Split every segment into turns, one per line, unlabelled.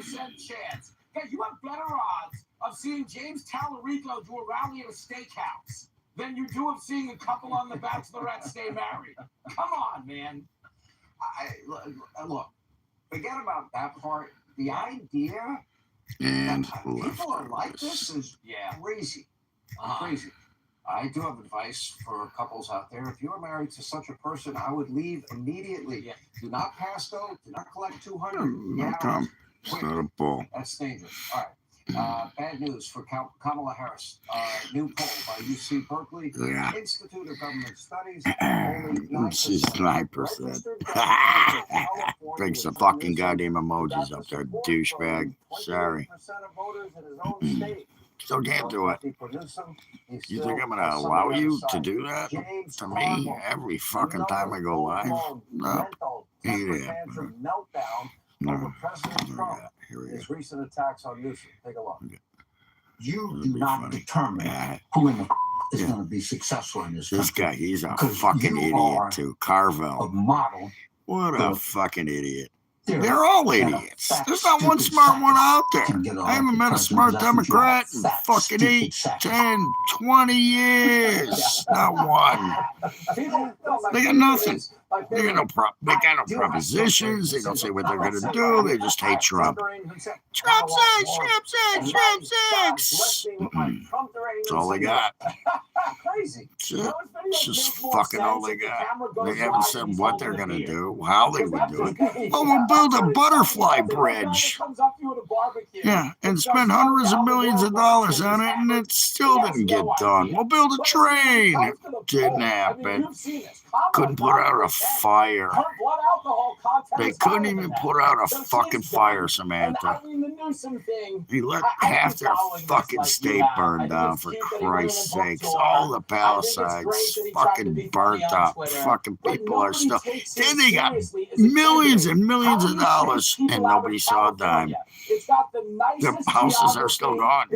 chance that you have better odds of seeing James Tallarico do a rally at a steakhouse than you do of seeing a couple on The Bachelorette stay married. Come on, man.
Look, forget about that part. The idea
and
that people are like this is crazy. Crazy. I do have advice for couples out there. If you are married to such a person, I would leave immediately. Yeah. Do not pass go. Do not collect 200.
No, Tom. It's not a bull.
That's dangerous. All right. Bad news for Kamala Harris. New poll by UC Berkeley Institute of Government Studies.
She's 9%. Bring some fucking goddamn emojis up there, douchebag. Sorry. Still can't do it. You think I'm gonna allow you to do that to me every fucking time I go live? No. Ain't happening.
Over President Trump, his recent attacks on Newsom. Take a look. You do not determine who in the is going to be successful in this country.
This guy, he's a fucking idiot too. Carvel.
A model.
What a fucking idiot. They're all idiots. There's not one smart one out there. I haven't met a smart Democrat in fucking 8, 10, 20 years. Not one. They got nothing. They got no propositions. They don't say what they're going to do. They just hate Trump. Trump sucks. Trump sucks. Trump sucks. That's all they got. That's it. It's just fucking all they got. They haven't said what they're going to do, how they would do it. Oh, we'll build a butterfly bridge. Yeah, and spend hundreds of millions of dollars on it, and it still didn't get done. We'll build a train. It didn't happen. Couldn't put out a fire. They couldn't even put out a fucking fire, Samantha. He let half their fucking state burn down, for Christ's sakes. All the Palisades fucking burnt up. Fucking people are still. Then they got millions and millions of dollars, and nobody saw a dime. Their houses are still gone.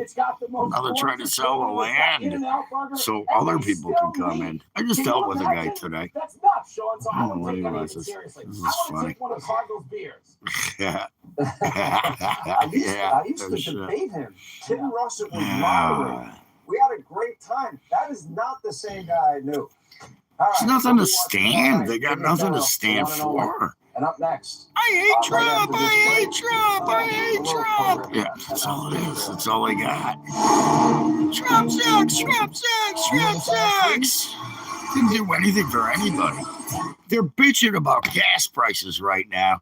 Now they're trying to sell the land so other people can come in. I just dealt with a guy today.
That's nuts, Sean. So I don't take
this
anything seriously.
This
I
is
want to
funny.
take one of Cardinal's beers.
Yeah.
I used to debate him. Tim Russell was moderating. We had a great time. That is not the same guy I knew.
There's nothing to stand. They got nothing to stand for.
And up next,
I hate Trump. I hate Trump. I hate Trump. Yeah, that's all it is. That's all they got. Trump sucks. Trump sucks. Trump sucks. Didn't do anything for anybody. They're bitching about gas prices right now.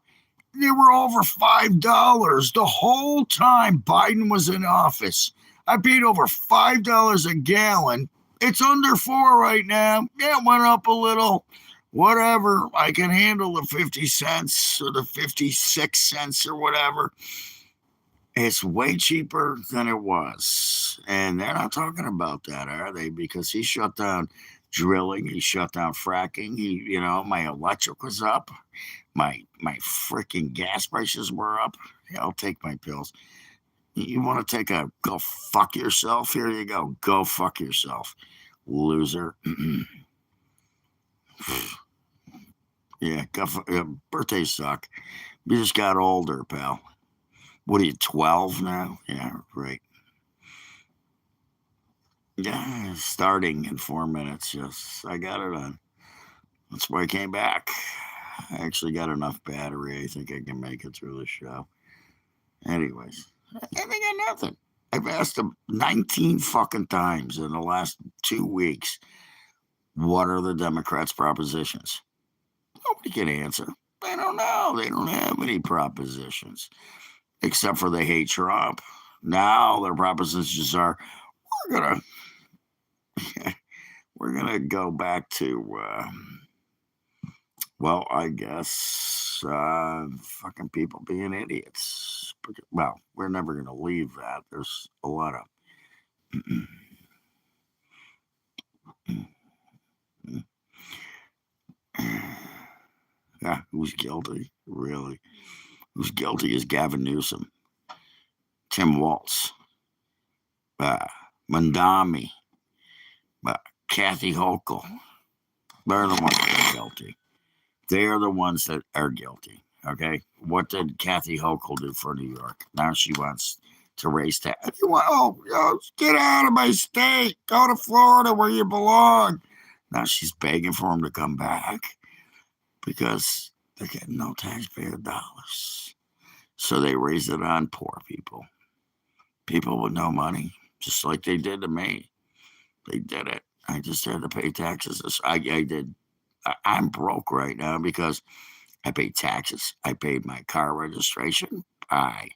They were over $5 the whole time Biden was in office. I paid over $5 a gallon. It's under 4 right now. Yeah, it went up a little. Whatever. I can handle the 50 cents or the 56 cents or whatever. It's way cheaper than it was. And they're not talking about that, are they? Because he shut down drilling. He shut down fracking. My electric was up. My freaking gas prices were up. Yeah, I'll take my pills. You want to take a go fuck yourself? Here you go. Go fuck yourself, loser. Yeah, birthdays suck. You just got older, pal. What are you, 12 now? Yeah, right. Yeah, starting in 4 minutes. Yes, I got it on. That's why I came back. I actually got enough battery. I think I can make it through the show. Anyways, they got nothing. I've asked them 19 fucking times in the last 2 weeks, what are the Democrats' propositions? Nobody can answer. They don't know. They don't have any propositions, except for they hate Trump. Now their propositions are, we're gonna go back to, I guess fucking people being idiots. Well, we're never gonna leave that. There's a lot of. Yeah, who's guilty? Really? Who's guilty is Gavin Newsom, Tim Walz, Mandami, Kathy Hochul. They're the ones that are guilty. They are the ones that are guilty. Okay, what did Kathy Hochul do for New York? Now she wants to raise taxes. Get out of my state. Go to Florida where you belong. Now she's begging for him to come back because they're getting no taxpayer dollars. So they raise it on poor people. People with no money, just like they did to me. They did it. I just had to pay taxes. I did. I'm broke right now because I paid taxes. I paid my car registration. I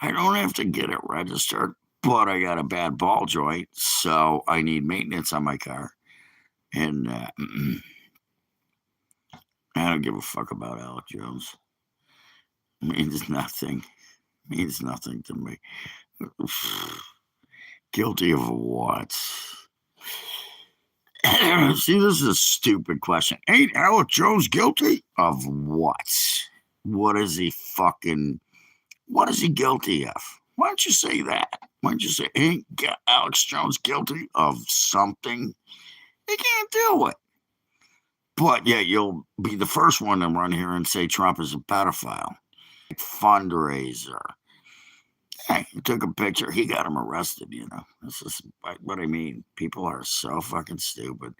don't have to get it registered, but I got a bad ball joint, so I need maintenance on my car. And I don't give a fuck about Alec Jones. Means nothing. Means nothing to me. Guilty of what? See, this is a stupid question. Ain't Alec Jones guilty of what? What is he guilty of? Why don't you say that? Why don't you say, ain't Alex Jones guilty of something? He can't do it. But yeah, you'll be the first one to run here and say Trump is a pedophile. Fundraiser. Hey, he took a picture. He got him arrested, This is what I mean. People are so fucking stupid.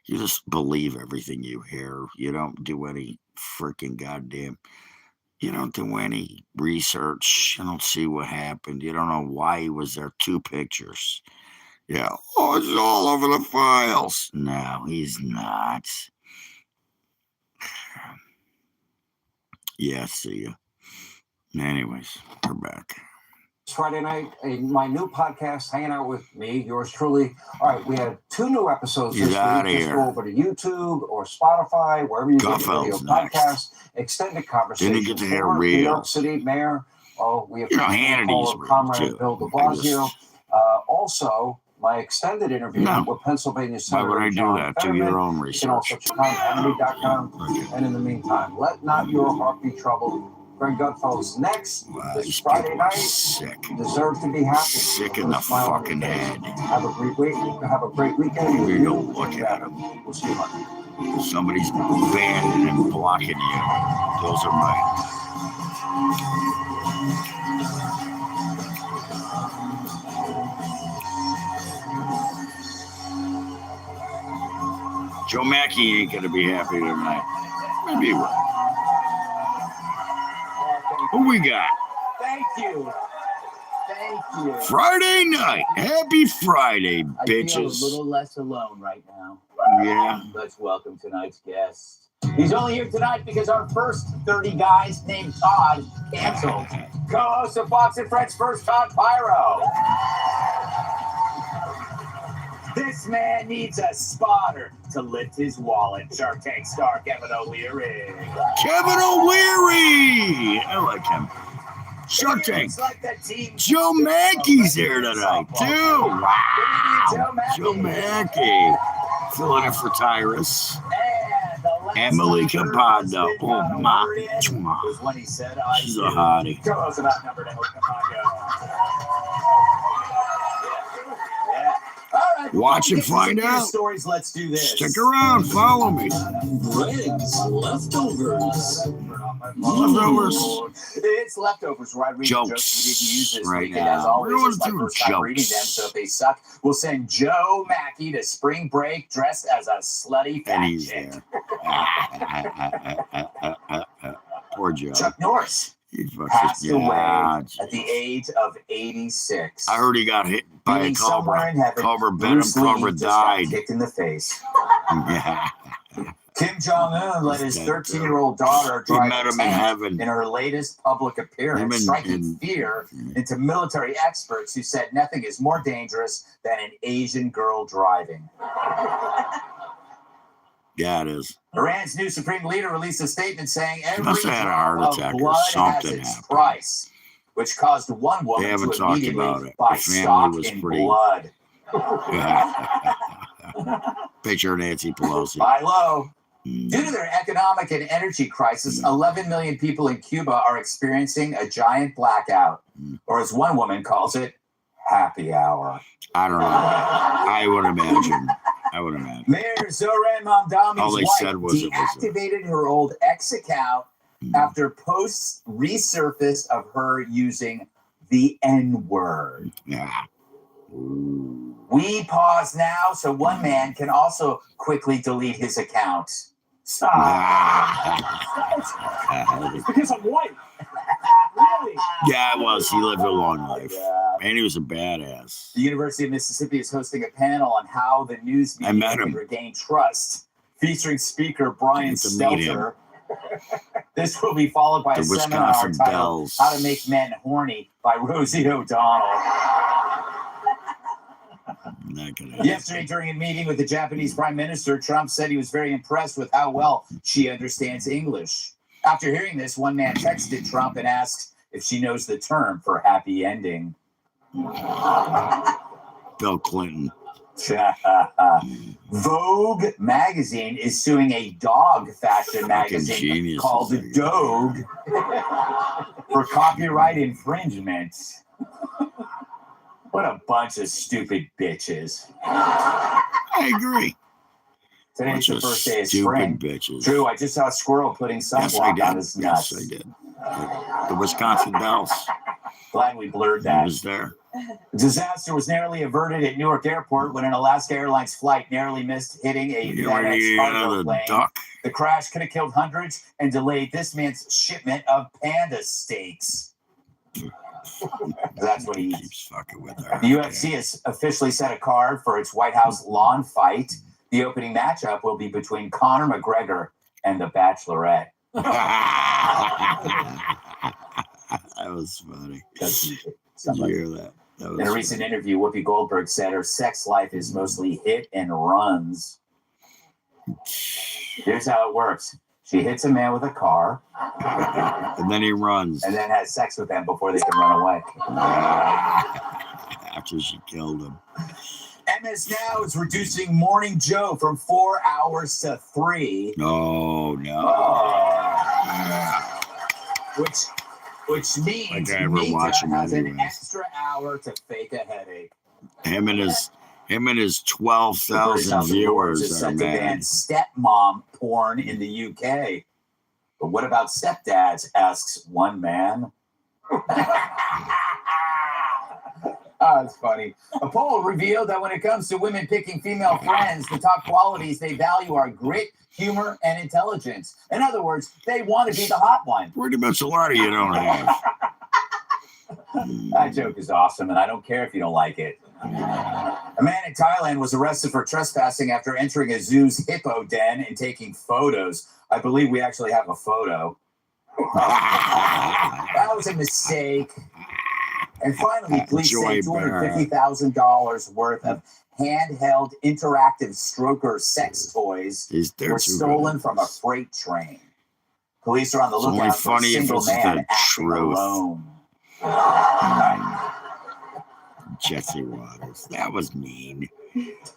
You just believe everything you hear. You don't do any freaking goddamn. You don't do any research. You don't see what happened. You don't know why he was there. 2 pictures. Yeah. Oh, it's all over the files. No, he's not. Yeah, see ya. Anyways, we're back.
It's Friday night, my new podcast, hanging out with me, yours truly. All right, we had 2 new episodes this week. Just go over to YouTube or Spotify, wherever you get your video podcast. Extended conversation.
Didn't get to hear
New York City Mayor. Oh, we have
Hannity's
Comrade Bill de Blasio. Also, my extended interview with Pennsylvania Senator
Why would I do
John
that?
Fetterman.
Do your own
You
research.
can also check out Hannity.com. And in the meantime, let not your heart be troubled. Greg Gutfellow's next this Friday night.
Sick.
You deserve to be happy.
Sick in the fucking head.
Have a great week. Have a great weekend.
You don't look at him.
We'll see you Monday.
Somebody's banning and blocking you. Those are mine. Joe Mackey ain't gonna be happy tonight. Maybe he will. Who we got?
Thank you.
Friday night. Happy Friday, bitches.
I feel a little less alone right now.
Yeah.
Let's welcome tonight's guest. He's only here tonight because our first 30 guys named Todd canceled. Co-host of Fox and Friends First Todd Pyro. This man needs a spotter to lift his wallet. Shark Tank star Kevin O'Leary.
Kevin O'Leary! I like him. Shark Tank. Joe Mackey's here tonight, too. Wow. Joe Mackey. Filling in for Tyrus. Emily Capado. Oh, my. She's a hottie. Watch and find out.
Stories, let's do this.
Stick around. Follow me.
Greg's Leftovers. It's Leftovers, where I read jokes we didn't use this week. And as always, it's my first time reading them, so if they suck, we'll send Joe Mackey to spring break dressed as a slutty fat chick.
Poor Joe.
Chuck Norris passed away at the age of 86.
I heard he got hit by a cobra. Cobra bit him, cobra died.
Kicked in the face.
Yeah.
Kim Jong-un let his 13-year-old daughter drive
met him in heaven
in her latest public appearance, striking fear into military experts who said nothing is more dangerous than an Asian girl driving.
Yeah, it is.
Iran's new supreme leader released a statement saying every
drop of
blood has its price, which caused one woman to immediately buy stock in blood.
Picture Nancy Pelosi.
Buy low. Due to their economic and energy crisis, 11 million people in Cuba are experiencing a giant blackout, or as one woman calls it, happy hour.
I don't know. I would imagine.
Mayor Zoran Mamdani's
All they
wife
said was
deactivated her old X account after posts resurfaced of her using the N-word.
Yeah.
We pause now so one man can also quickly delete his account. Stop.
It's because I'm white. Really?
Yeah, it was. He lived a long life. And he was a badass.
The University of Mississippi is hosting a panel on how the news media can regain trust, featuring speaker Brian Stelter. This will be followed by a seminar titled How to Make Men Horny by Rosie O'Donnell. Yesterday, during a meeting with the Japanese Prime Minister, Trump said he was very impressed with how well she understands English. After hearing this, one man texted Trump and asked if she knows the term for happy ending.
Bill Clinton.
Vogue magazine is suing a dog fashion magazine called Dogue for copyright infringement. What a bunch of stupid bitches.
I agree.
Today's the first day of spring.
Bitches.
True, I just saw a squirrel putting sunblock on his nuts.
Yes, I did. The Wisconsin Dells.
Glad we blurred that.
He was there.
Disaster was narrowly averted at Newark Airport when an Alaska Airlines flight narrowly missed hitting a FedEx cargo plane. The crash could have killed hundreds and delayed this man's shipment of panda steaks. That's what he
keeps fucking with her.
The UFC has officially set a card for its White House lawn fight. The opening matchup will be between Conor McGregor and the Bachelorette.
That was funny. Did you hear that?
In a recent interview, Whoopi Goldberg said her sex life is mostly hit and runs. Here's how it works. She hits a man with a car.
And then he runs.
And then has sex with them before they can run away.
After she killed him.
MS Now is reducing Morning Joe from 4 hours to 3.
No.
Which means Mika has an extra hour to fake a headache.
Him and his 12,000 viewers
is
are
set to ban
mad.
stepmom porn in the UK. But what about stepdads? Asks one man. Oh, it's funny. A poll revealed that when it comes to women picking female friends, the top qualities they value are grit, humor, and intelligence. In other words, they want to be the hot one.
Pretty much a lot of you don't have.
That joke is awesome, and I don't care if you don't like it. A man in Thailand was arrested for trespassing after entering a zoo's hippo den and taking photos. I believe we actually have a photo. That was a mistake. And finally, police say $250,000 worth of handheld interactive stroker sex toys were stolen from a freight train. Police are on the lookout for a single man acting alone.
Jesse Waters. That was mean.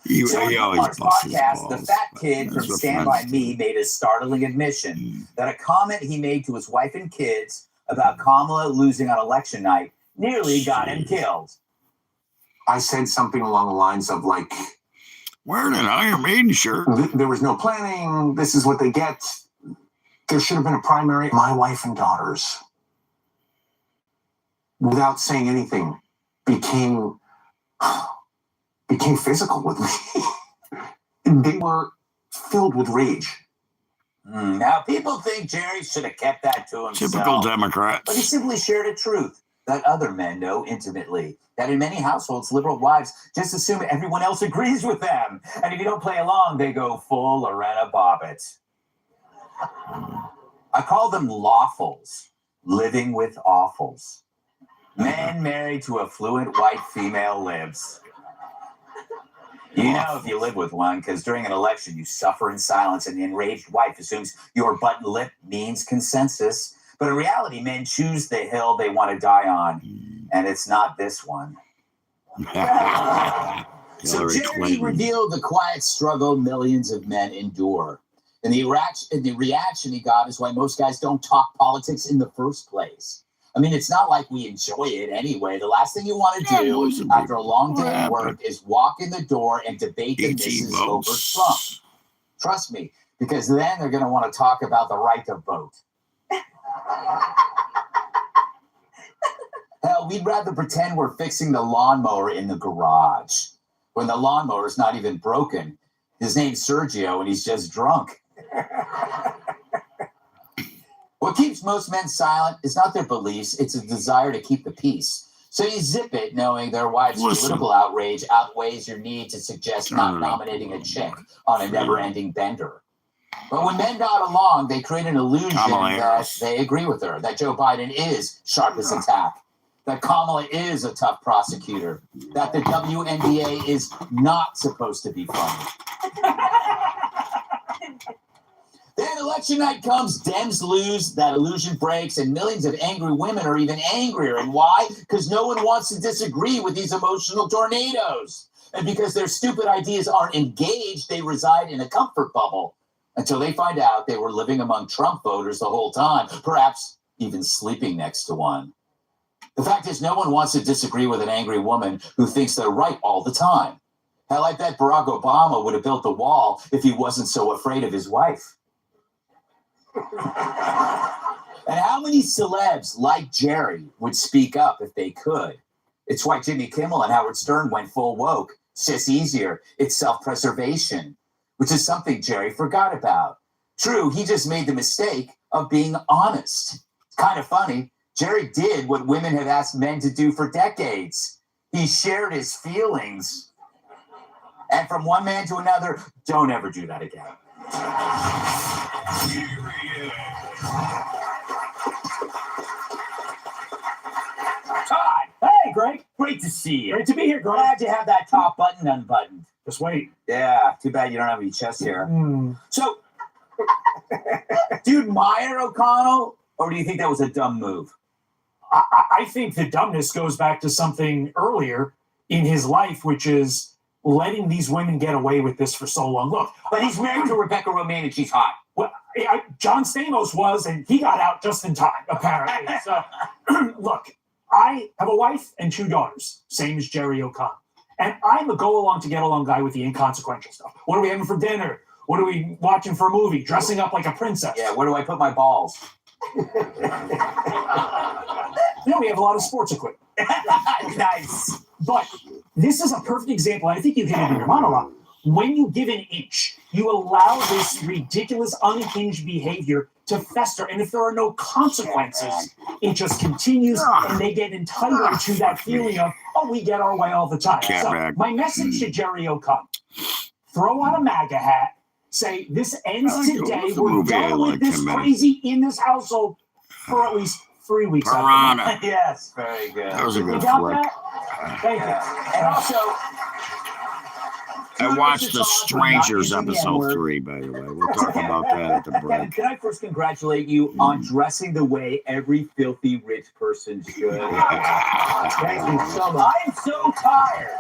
He always busts his balls.
The fat kid from Stand By Me made a startling admission that a comment he made to his wife and kids about Kamala losing on election night nearly got him killed.
I said something along the lines of like,
wearing an Iron Maiden shirt.
There was no planning. This is what they get. There should have been a primary. My wife and daughters, without saying anything, became physical with me. They were filled with rage.
Now, people think Jerry should have kept that to himself.
Typical Democrats.
But he simply shared a truth that other men know intimately. That in many households, liberal wives just assume everyone else agrees with them. And if you don't play along, they go full Lorena Bobbitt. I call them lawfuls, living with awfuls. Men married to affluent white female libs. You know if you live with one, because during an election you suffer in silence and the enraged wife assumes your button lip means consensus. But in reality, men choose the hill they want to die on, and it's not this one. So Jerry revealed the quiet struggle millions of men endure. And the reaction he got is why most guys don't talk politics in the first place. I mean, it's not like we enjoy it anyway. The last thing you want to do after a long day at work is walk in the door and debate the missus over Trump. Trust me, because then they're going to want to talk about the right to vote. Hell, we'd rather pretend we're fixing the lawnmower in the garage when the lawnmower's not even broken. His name's Sergio, and he's just drunk. What keeps most men silent is not their beliefs, it's a desire to keep the peace. So you zip it, knowing their wife's political outrage outweighs your need to suggest not nominating a chick on a never-ending bender. But when men nod along, they create an illusion that they agree with her, that Joe Biden is sharp as a tack, that Kamala is a tough prosecutor, that the WNBA is not supposed to be funny. Then election night comes, Dems lose, that illusion breaks, and millions of angry women are even angrier. And why? Because no one wants to disagree with these emotional tornadoes. And because their stupid ideas aren't engaged, they reside in a comfort bubble until they find out they were living among Trump voters the whole time, perhaps even sleeping next to one. The fact is, no one wants to disagree with an angry woman who thinks they're right all the time. Hell, I bet Barack Obama would have built the wall if he wasn't so afraid of his wife. And how many celebs like Jerry would speak up if they could? It's why Jimmy Kimmel and Howard Stern went full woke. It's just easier. It's self-preservation, which is something Jerry forgot about. True, he just made the mistake of being honest. It's kind of funny. Jerry did what women have asked men to do for decades. He shared his feelings. And from one man to another, don't ever do that again. Todd! Hey, Greg. Great to see you.
Great to be here, Greg.
Glad you have that top button unbuttoned.
Just wait.
Yeah, too bad you don't have any chest hair. So, do you admire O'Connell, or do you think that was a dumb move?
I think the dumbness goes back to something earlier in his life, which is letting these women get away with this for so long. Look,
But he's married to Rebecca Romaine, and she's hot.
well, John Stamos was, and he got out just in time, apparently. So, look, I have a wife and 2 daughters, same as Jerry O'Connell. And I'm a go-along to get along guy with the inconsequential stuff. What are we having for dinner? What are we watching for a movie? Dressing up like a princess?
Yeah, where do I put my balls?
We have a lot of sports equipment.
Nice.
But this is a perfect example. I think you hit it in your monologue. When you give an inch, you allow this ridiculous, unhinged behavior to fester. And if there are no consequences, it just continues and they get entitled to that feeling of, oh, we get our way all the time. So my message to Jerry O'Connell, throw on a MAGA hat, say this ends today. We're done with this crazy in this household for at least 3 weeks.
Piranha.
Yes, very good.
That was a good
You got
flick.
that? Thank you.
And also,
I watched The Strangers episode 3, by the way. We'll talk about that at the break.
Can I first congratulate you on dressing the way every filthy rich person should?
Thank you so much.
I am so tired.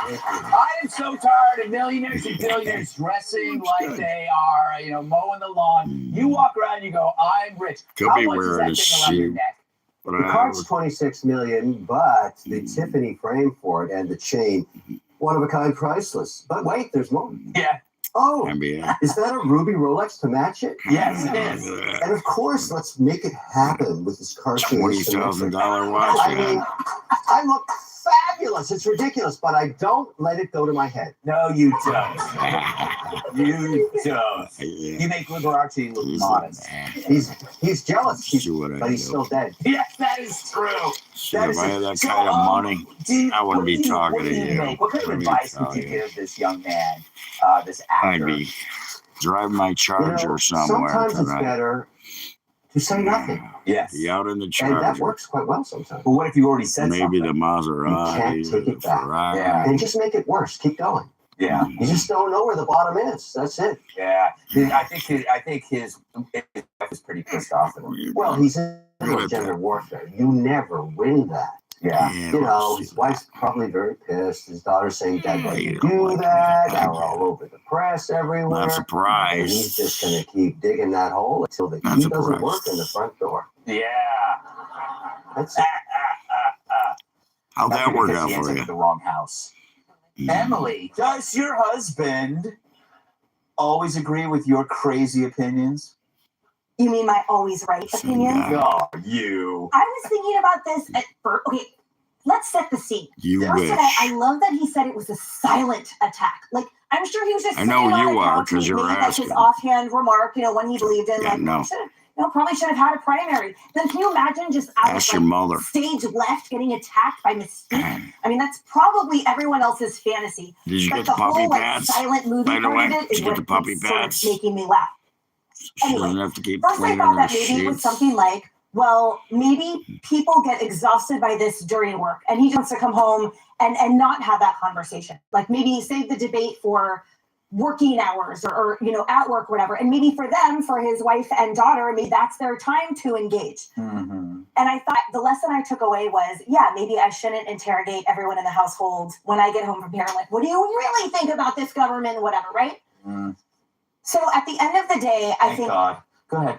I am so tired of millionaires and billionaires dressing like they are, mowing the lawn. You walk around and you go, I'm rich.
Could
How
be
much is
wearing
that
a
thing around your
suit.
neck?
The car's $26 million, but the Tiffany frame for it and the chain, one of a kind, priceless. But wait, there's more.
Yeah.
Oh,
NBA.
is that a ruby Rolex to match it?
Yes, it is.
And of course, let's make it happen with this cartoon.
$20,000 watch.
I mean, I look fabulous. It's ridiculous, but I don't let it go to my head.
No, you don't. You don't. You make Liberace look modest.
He's jealous, but he's still dead.
Yes, that is true.
Shit, if I had that kind of money, I wouldn't be talking to you.
What kind of
Let me
advice
tell
would you
you.
give this young man, this
I'd
actor?
be driving my Charger somewhere
sometimes it's
tonight.
better to say nothing.
Yes.
Be out in the
And that
Charger.
works quite well sometimes.
But what if you already said
Maybe the
something?
Maserati,
You can't take
the
it back.
Ferrari.
Yeah.
And just make it worse. Keep going.
Yeah.
You just don't know where the bottom is. That's it.
Yeah. I think his wife is pretty pissed off at him.
Well, he's in gender warfare. You never win that.
Yeah.
You know, his wife's probably very pissed. His daughter's saying, Dad, why
You
you
don't
do
like
that?
him.
Now we're all over the press everywhere.
Not
And he's
surprised.
just going to keep digging that hole until the
Not
key doesn't
surprised.
work in the front door.
Yeah.
That's it.
How'd that work out
He ends
for
up
you?
at the wrong house. Emily, does your husband always agree with your crazy opinions?
You mean my always right
Same
opinion?
guy.
Oh, you.
I was thinking about this at first. Okay, let's set the scene.
You
First
wish.
of all, I love that he said it was a silent attack. Like, I'm sure he was just
I know
sitting on
you
the
are,
couch and
'cause you're
made like
asking.
his offhand remark, when he believed in,
Yeah,
like,
no.
probably should have had a primary. Then can you imagine just out
Ask
of
your mother.
stage left getting attacked by mistake? I mean, that's probably everyone else's fantasy.
Did you
But
get the puppy
whole
pads?
silent movie
By the
part
way,
of it
did
is
you get
what
the puppy
keeps sort of
pads?
making me laugh.
She
Anyway,
doesn't have to keep
First, I
cleaning
thought
her
that maybe it was
sheets.
something like, well, maybe people get exhausted by this during work, and he just wants to come home and not have that conversation. Like maybe save the debate for working hours or at work, whatever. And maybe for them, for his wife and daughter, maybe that's their time to engage.
Mm-hmm.
And I thought the lesson I took away was, yeah, maybe I shouldn't interrogate everyone in the household when I get home from here. Like, what do you really think about this government? Whatever, right?
Mm.
So at the end of the day, I
Thank
think.
God. Go ahead.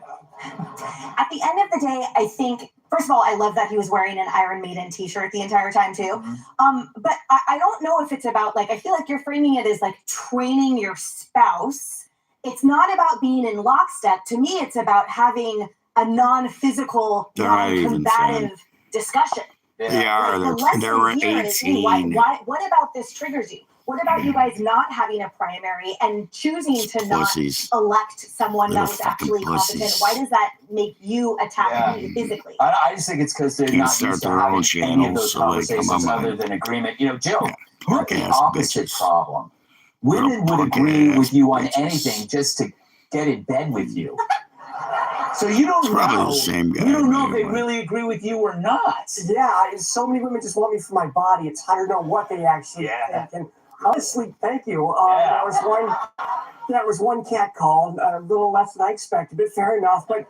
At the end of the day, I think, first of all, I love that he was wearing an Iron Maiden t-shirt the entire time too.
Mm-hmm.
But I don't know if it's about, like, I feel like you're framing it as like training your spouse. It's not about being in lockstep. To me, it's about having a non-physical,
They're not even
non-combative discussion.
They
Yeah.
are.
The
They're
lesson here is, hey,
18.
what about this triggers you? What about you guys not having a primary and choosing to not
Pussies.
elect someone
Little
that was
fucking
actually competent?
pussies.
Why does that make you attack me physically?
I just think it's because they're
Can't
not
start
used to
their own
having any of
channels,
those
so they come
conversations
on
other
mine.
than agreement. Jill, you have
Punk
the
ass
opposite
bitches.
problem. Women
Little
would
punk
agree
ass
with you on
bitches.
anything just to get in bed with you. So you don't
It's probably
know.
the same guy.
You don't know if they
anyway.
really agree with you or not.
Yeah, so many women just want me for my body. It's hard to know what they actually think. And honestly, thank you.
Yeah.
That was one cat call, a little less than I expected, but fair enough. But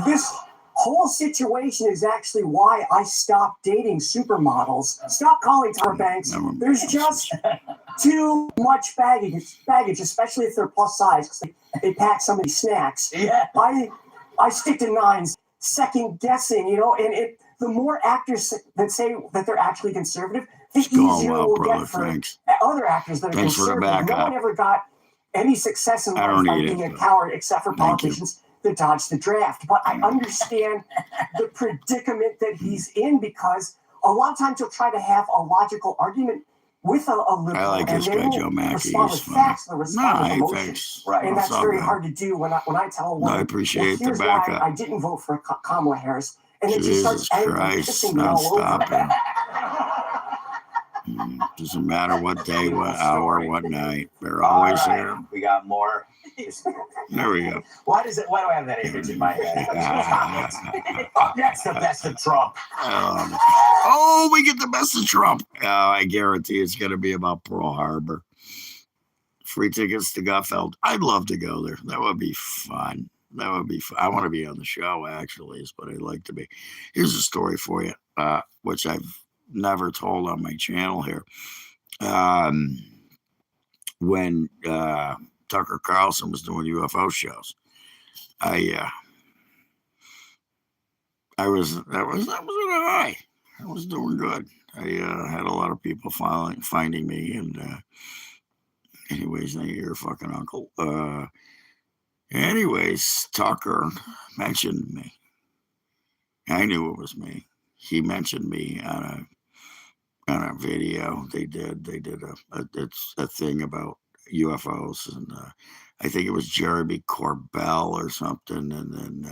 this whole situation is actually why I stopped dating supermodels. Stop calling Tyra Banks.
Never mind.
There's just too much baggage, especially if they're plus size, because they pack so many snacks.
Yeah.
I stick to nines, second guessing, and the more actors that say that they're actually conservative, the
It's going
easier
well,
we'll
brother.
get for
Thanks.
other actors that are
Thanks for the
conservative. No
backup.
one ever got any success in
I
life
don't
by
need
being
it,
a
but
coward, except for
thank you.
politicians that dodge the draft. But I understand the predicament that he's in, because a lot of times you'll try to have a logical argument with a liberal,
I like
and
this
they
guy,
will
Joe Mackey.
respond
He's
with
fun.
facts, they'll
No,
respond with
hey,
emotions.
thanks.
Right.
And
It's
that's
all
very
good.
hard to do when I tell a
No, I
woman,
appreciate the
here's
backup.
why I didn't vote for Kamala Harris. And then she starts
Jesus
angry,
Christ,
kissing me
not
all over.
stopping. Doesn't matter what day, what hour, what night. They're
All
always
right.
there.
We got more.
There we go.
Why do I have that image in my head? Up next, the best of Trump.
Oh, we get the best of Trump. Oh, I guarantee it's going to be about Pearl Harbor. Free tickets to Gutfeld. I'd love to go there. That would be fun. That would be fun. I want to be on the show, actually, is what I'd like to be. Here's a story for you, which I've never told on my channel here. When Tucker Carlson was doing UFO shows, I was in a high. I was doing good. I had a lot of people finding me, and anyways, now you're your fucking uncle. Anyways, Tucker mentioned me. I knew it was me. He mentioned me on a video. They did a thing about UFOs, and I think it was Jeremy Corbell or something. And then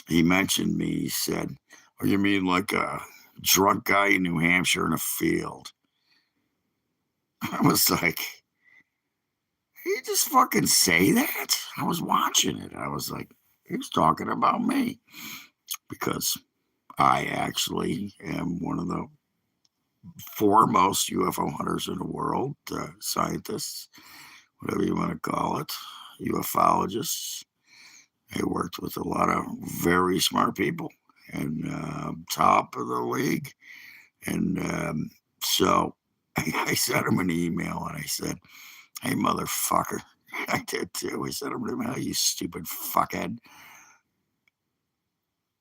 he mentioned me. He said, "Oh, you mean like a drunk guy in New Hampshire in a field?" I was like, "He just fucking say that?" I was watching it. I was like, he was talking about me, because I actually am one of the foremost UFO hunters in the world, scientists, whatever you want to call it, ufologists. I worked with a lot of very smart people, and top of the league. And so I sent him an email, and I said, "Hey, motherfucker." I did too. I sent him an email, "You stupid fuckhead.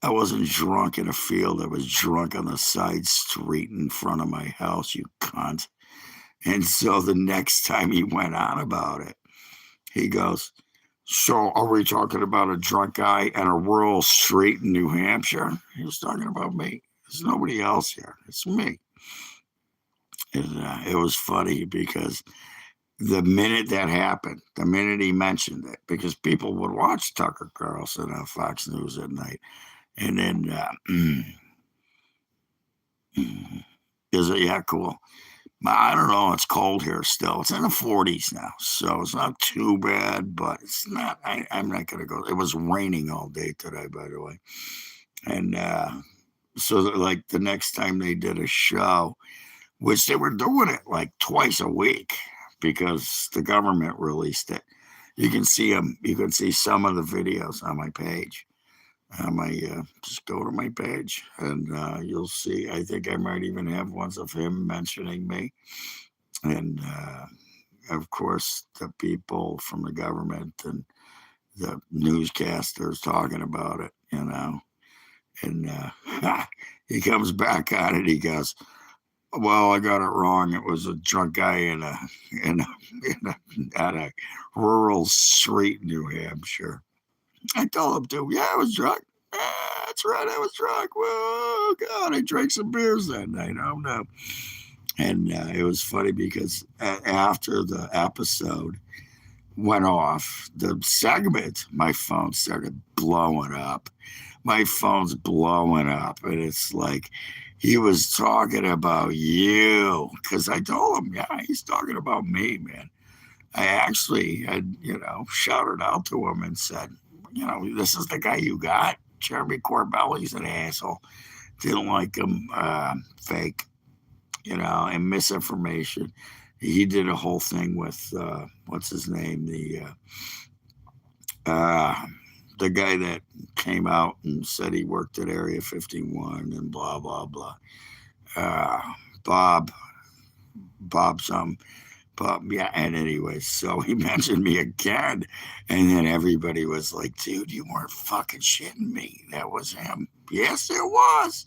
I wasn't drunk in a field. I was drunk on the side street in front of my house, you cunt." And so the next time he went on about it, he goes, So are we talking about a drunk guy on a rural street in New Hampshire? He was talking about me. There's nobody else here. It's me. And it was funny because the minute that happened, the minute he mentioned it, because people would watch Tucker Carlson on Fox News at night, and then is it? Yeah, cool. I don't know. It's cold here still. It's in the 40s now, so it's not too bad, but it's not. I'm not going to go. It was raining all day today, by the way. And so, like, the next time they did a show, which they were doing it like twice a week because the government released it. You can see them. You can see some of the videos on my page. Just go to my page and you'll see. I think I might even have ones of him mentioning me, and of course the people from the government and the newscasters talking about it, and he comes back on it. He goes, "Well, I got it wrong. It was a drunk guy at a rural street in New Hampshire." I told him to. Yeah, I was drunk. That's right, I was drunk. Whoa, God, I drank some beers that night. Oh, no. And it was funny because after the episode went off, the segment, my phone started blowing up. My phone's blowing up. And it's like he was talking about you. Because I told him, yeah, he's talking about me, man. I actually had, shouted out to him and said, this is the guy you got. Jeremy Corbelli's an asshole. Didn't like him. Fake, and misinformation. He did a whole thing with, what's his name? The guy that came out and said he worked at Area 51 and blah, blah, blah. Bob some. But yeah, and anyway, so he mentioned me again, and then everybody was like, dude, you weren't fucking shitting me. That was him. Yes, it was.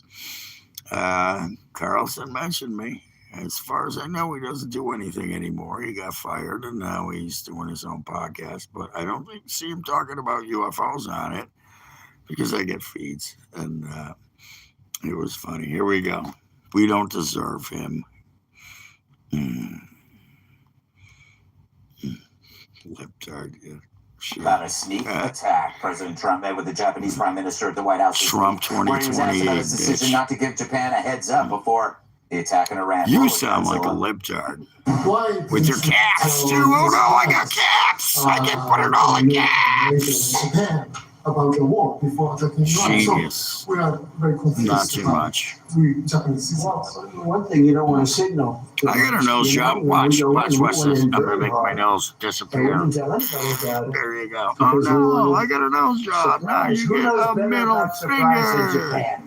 Carlson mentioned me. As far as I know, he doesn't do anything anymore. He got fired, and now he's doing his own podcast. But I don't see him talking about UFOs on it because I get feeds. And it was funny. Here we go. We don't deserve him. Libtard, yeah. Sure.
About a sneak attack President Trump made with the Japanese Prime Minister at the White House.
Trump 2028,
where he was asked about his decision not to give Japan a heads up before the attack in Iran.
You sound like a libtard. With your caps, too. Oh no, I got caps. I can put it all in caps.
About the war before attacking Iran.
Genius.
So we are very confused.
Not too much.
We Japanese citizens.
One thing you don't want to signal.
I got a nose job. Watch this. I'm gonna make my nose disappear. There you go. Oh no, I got a nose job. Now you get a middle finger.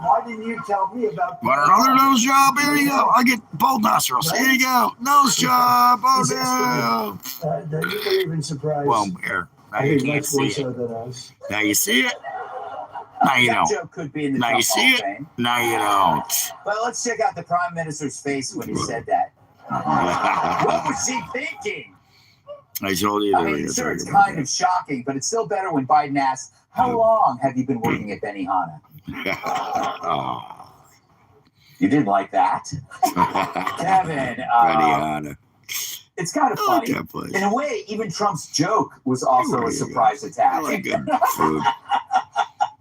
Why didn't you tell me about
Want another nose job? Here you go. I get both nostrils. Here you go. Nose job. Oh no.
You believe in surprise?
Well, here. Now you can't see it. Now you see it. Now you don't.
Joke could be in the
Now you
Trump
see
Hall of
it.
Fame.
Now you don't.
But let's check out the Prime Minister's face when he said that. What was he thinking?
I told you.
I mean, sure, it's kind of shocking, but it's still better when Biden asks, how long have you been working at Benihana?
Oh.
You didn't like that? Kevin,
Benihana.
it's kind of funny. In a way, even Trump's joke was also a surprise attack.
I like good food.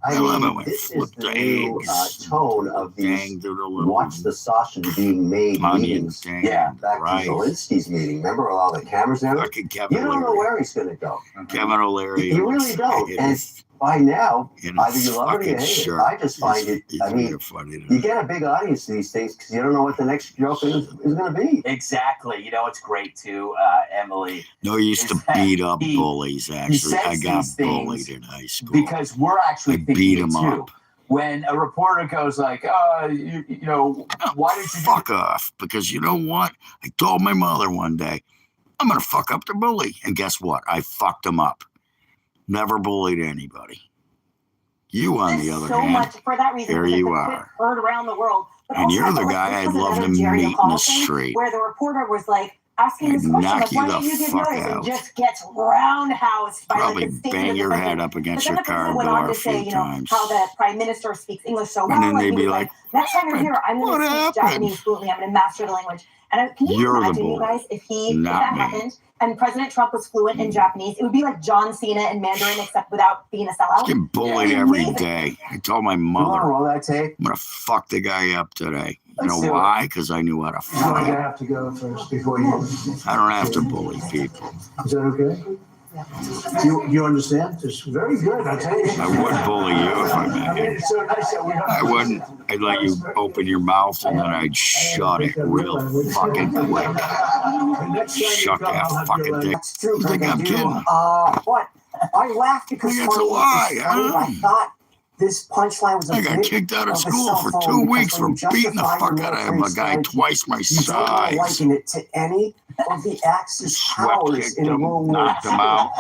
I
love it
mean,
when
this is
flipped
the new
eggs.
tone of these
Dang,
watch the sausage being made
onions.
meetings.
Yeah,
Back
right.
to Zelensky's meeting. Remember all the cameras and everything?
Fucking Kevin
You don't know
O'Leary.
where he's going to go.
Kevin O'Leary.
You really don't.
It
And
is
by now,
in a
either you love it or you
fucking
hate
shirt.
it. I just find it,
He's
I mean,
really funny to
you
me.
get a big audience these days because you don't know what the next joke is going to be.
Exactly. You know, it's great too, Emily,
No, he used to
is that
beat up
he-
bullies, actually.
says
I got
these things
bullied in high school.
because we're actually
I
thinking
beat
it
him
too.
up.
When a reporter goes like, why did you
Fuck off. Because you know what? I told my mother one day, I'm going to fuck up the bully. And guess what? I fucked him up. Never bullied anybody. You, on the other
so
hand,
much for that reason.
here
because
you
the
are.
clip heard around the world. But
And
also,
you're the
like,
guy
this
I'd
was
love to
another Jerry
meet in the
Hall thing
street.
Where the reporter was like, asking this
I'd
question,
knock
like,
you
why
the
don't you give
fuck
yours?
out.
And just gets roundhoused by
Probably
like the state
bang
of
your
the
head
president.
up against
But then
your
the president
car
went on
door
to
a
say,
few
you know,
times.
how the prime minister speaks English so well.
And then
And
they'd
he
be
was
like,
next time you're here, I'm
what
going to speak
happened?
Japanese fluently. I'm going to master the language. And can you
You're the
imagine, you
bully,
guys, if that
not me.
happened and President Trump was fluent in Japanese, it would be like John Cena in Mandarin, except without being a
I
sellout.
get bullied
Yeah.
every
Amazing.
day. I told my
You want to
mother,
roll that tape?
I'm going to fuck the guy up today. You
Let's
know
do it.
why? Because I knew how to
You're
fuck
going to
him.
have to go first before you.
I don't have to bully people.
Is that okay? You understand? It's very good. I tell you.
I would bully you if I met you.
It's so nice that we don't.
I wouldn't. I'd let you open your mouth and then I'd shut it real fucking quick. Shut that fucking dick.
That's true.
You think
Greg, I
I'm
do.
kidding?
What? I laughed because
I think it's a lie,
I thought this punchline was a
I got
bit
kicked out of
a
school
cell
for
phone
2
because
weeks
when
for
you
beating the
justify
fuck
your
out of a
military
guy
strike,
twice my
you don't
size.
liken it to any of the Axis
Swept
powers
kicked
in
him,
World War
knocked him
II.
out,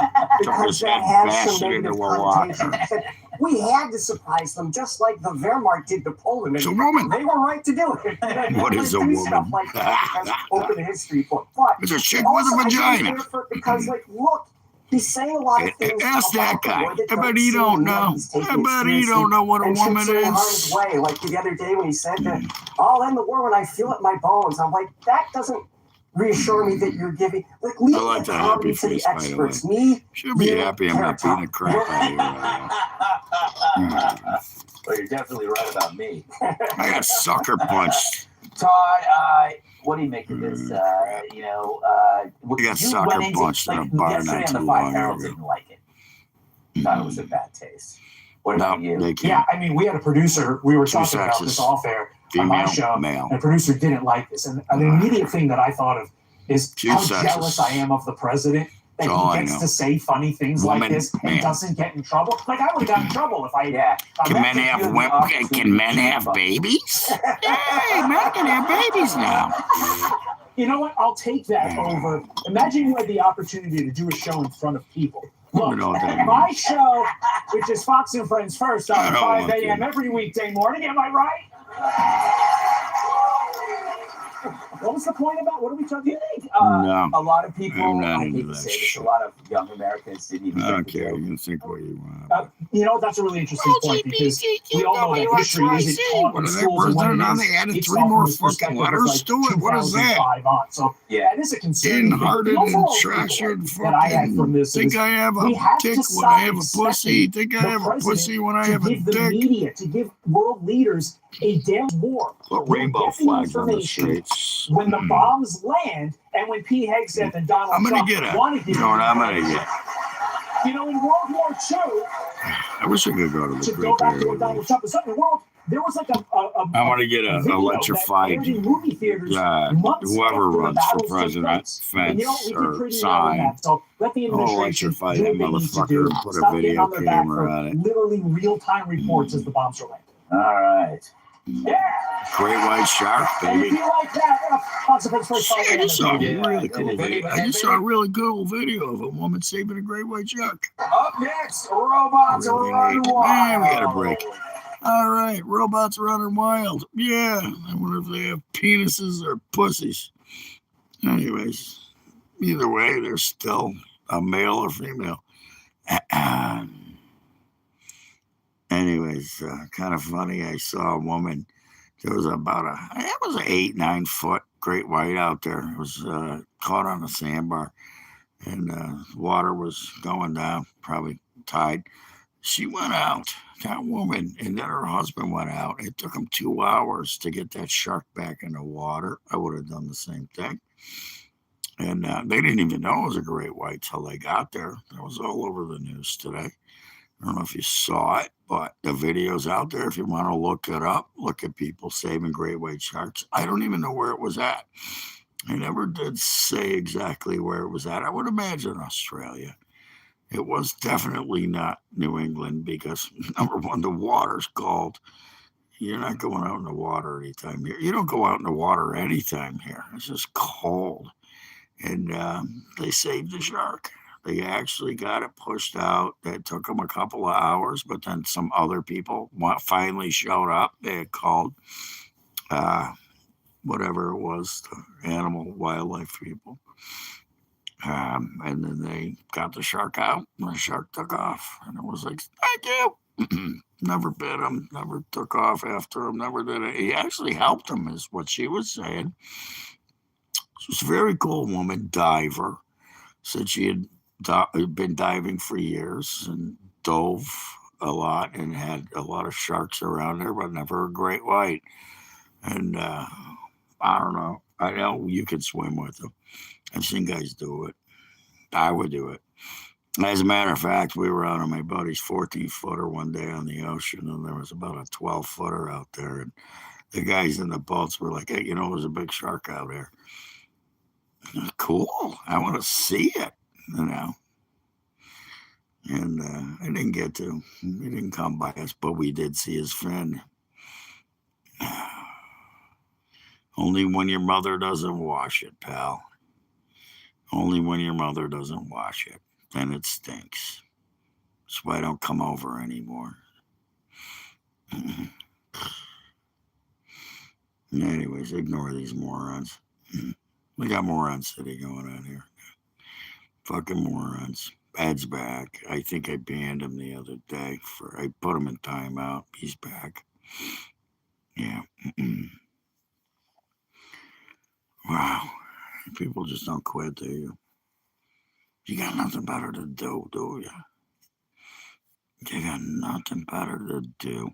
took
Because
his
that
head,
has
bashed
some
it into
negative
a locker.
connotations. We had to surprise them, just like the Wehrmacht did to Poland.
It's a
And
woman.
they were right to do it.
What is a
Do
woman?
stuff like that because open the history book. But
It's a chick with
also,
a
I didn't
vagina.
care for it because, like, look, he's saying a lot of things.
Ask that
about the
guy.
war that
I bet he
seem
don't
to me
know.
he's taking
I
it
bet he
seriously
don't know what a
and
woman
trips it in harm's
is.
way. Like the other day when he said that, I'll end the war when I feel it in my bones. I'm like, that doesn't reassure me that you're giving. Like, leave
I like
the
that
comedy
happy
to the
face, by the
experts.
way.
Me,
Should be
you,
happy I'm not beating the crap out of you right now.
Well, you're definitely right about me.
I got sucker punched.
Todd, what do you make of this? You know,
I got
you
sucker
went into,
punched in a bar
yesterday
not
on the
too
5
long
pounds
ago.
didn't like it. Thought it was a bad taste. What
No,
about you?
they can't.
Yeah, I mean, we had a producer. We were
Two
talking about
sexes.
this off air on my
Female,
show,
male.
and the producer didn't like this. And the immediate thing that I thought of is
Two
how
sexes.
jealous I am of the president that
That's all I
he gets
know.
to say funny things
Woman,
like this and
man.
doesn't get in trouble. Like I would have gotten in trouble if I.
Yeah.
Can men
Imagine
have
you had the
women?
opportunity
Can men
to
have
fuck.
babies? Hey, men can have babies now.
You know what? I'll take that over. Imagine you had the opportunity to do a show in front of people. Look,
You know that.
my show, which is Fox and Friends First
I
on
don't
5
want
a.m.
to.
every weekday morning. Am I right? What was the point about? What are we talking about?
No,
A lot of people,
I'm not
I
into
hate to
that
say this,
shit.
a lot of young Americans didn't even
I
get
don't
the
care.
joke.
You can think what you want.
You know, that's a really interesting point because we all know that history isn't taught
What
in
is that
schools and
president
when
on?
it is,
They added
it's
3
taught
more
from the
fucking
perspective of,
letters
like,
to it. What is that?
2005 on. So
Yeah.
that is a concerning thing.
In-hearted
The
and
overall
treasured
takeaway that I had from
fucking.
this
Think
is
I have
we
a
have
dick
to
when
stop
I have a
expecting
pussy? Think I
the
have a
president
pussy when I
to
have a
give the
dick?
media, to give world leaders a daily war.
Put
We'll
rainbow
get the
flags on the
information
streets.
when the bombs land and when Pete Hegseth and Donald
I'm gonna
Trump
get it.
want to
You
give
know what I'm gonna
information.
get?
You know, in World War II,
I wish I could go to the
to go
Great
back to
Barrier
what Donald
Reef.
Trump was saying, in the world, there was like a
I want to get a
video
electrified
that aired in movie theaters months
whoever
after the
runs for
battles took
president
place. And you know,
fence
we did
or
pretty well in
sign.
that. So let the
I'll
administration
electrify
do
that
what they need to
motherfucker
do.
and put a
Stop getting
video
on their back
camera
for
on it.
literally real-time reports as the bombs are landing.
All right.
Yeah.
Great white shark,
And if
baby.
you like that, Fox and Friends First
I just saw a
Yeah,
really cool
and
video.
baby-
I just saw a really cool video of a woman saving a great white shark.
Up next, robots
Really
run
neat.
wild.
Man, we got a break. All right, robots running wild. Yeah, I wonder if they have penises or pussies. Anyways, either way, they're still a male or female. Anyways, kind of funny. I saw a woman. There was about it was an 8-9 foot great white out there. It was caught on a sandbar, and water was going down, probably tide. She went out, that woman, and then her husband went out. It took them 2 hours to get that shark back in the water. I would have done the same thing. And they didn't even know it was a great white till they got there. It was all over the news today. I don't know if you saw it, but the video's out there. If you want to look it up, look at people saving great white sharks. I don't even know where it was at. I never did say exactly where it was at. I would imagine Australia. It was definitely not New England because, number one, the water's cold. You're not going out in the water anytime here. You don't go out in the water anytime here. It's just cold. And they saved the shark. They actually got it pushed out. It took them a couple of hours, but then some other people finally showed up. They had called whatever it was, the animal, wildlife people. And then they got the shark out, and the shark took off. And it was like, thank you. Never bit him, never took off after him, never did it. He actually helped him, is what she was saying. She was a very cool woman, diver. Said she had been diving for years and dove a lot and had a lot of sharks around her, but never a great white. And I don't know. I know you could swim with them. I've seen guys do it. I would do it. As a matter of fact, we were out on my buddy's 14-footer one day on the ocean, and there was about a 12-footer out there. And the guys in the boats were like, hey, there's a big shark out there. Cool. I want to see it, And I didn't get to. He didn't come by us, but we did see his fin. Only when your mother doesn't wash it, pal. Only when your mother doesn't wash it. Then it stinks. That's why I don't come over anymore. Anyways, ignore these morons. We got Moron City going on here. Fucking morons. Ed's back. I think I banned him the other day. I put him in timeout. He's back. Yeah. Wow. People just don't quit, do you? You got nothing better to do you? You got nothing better to do.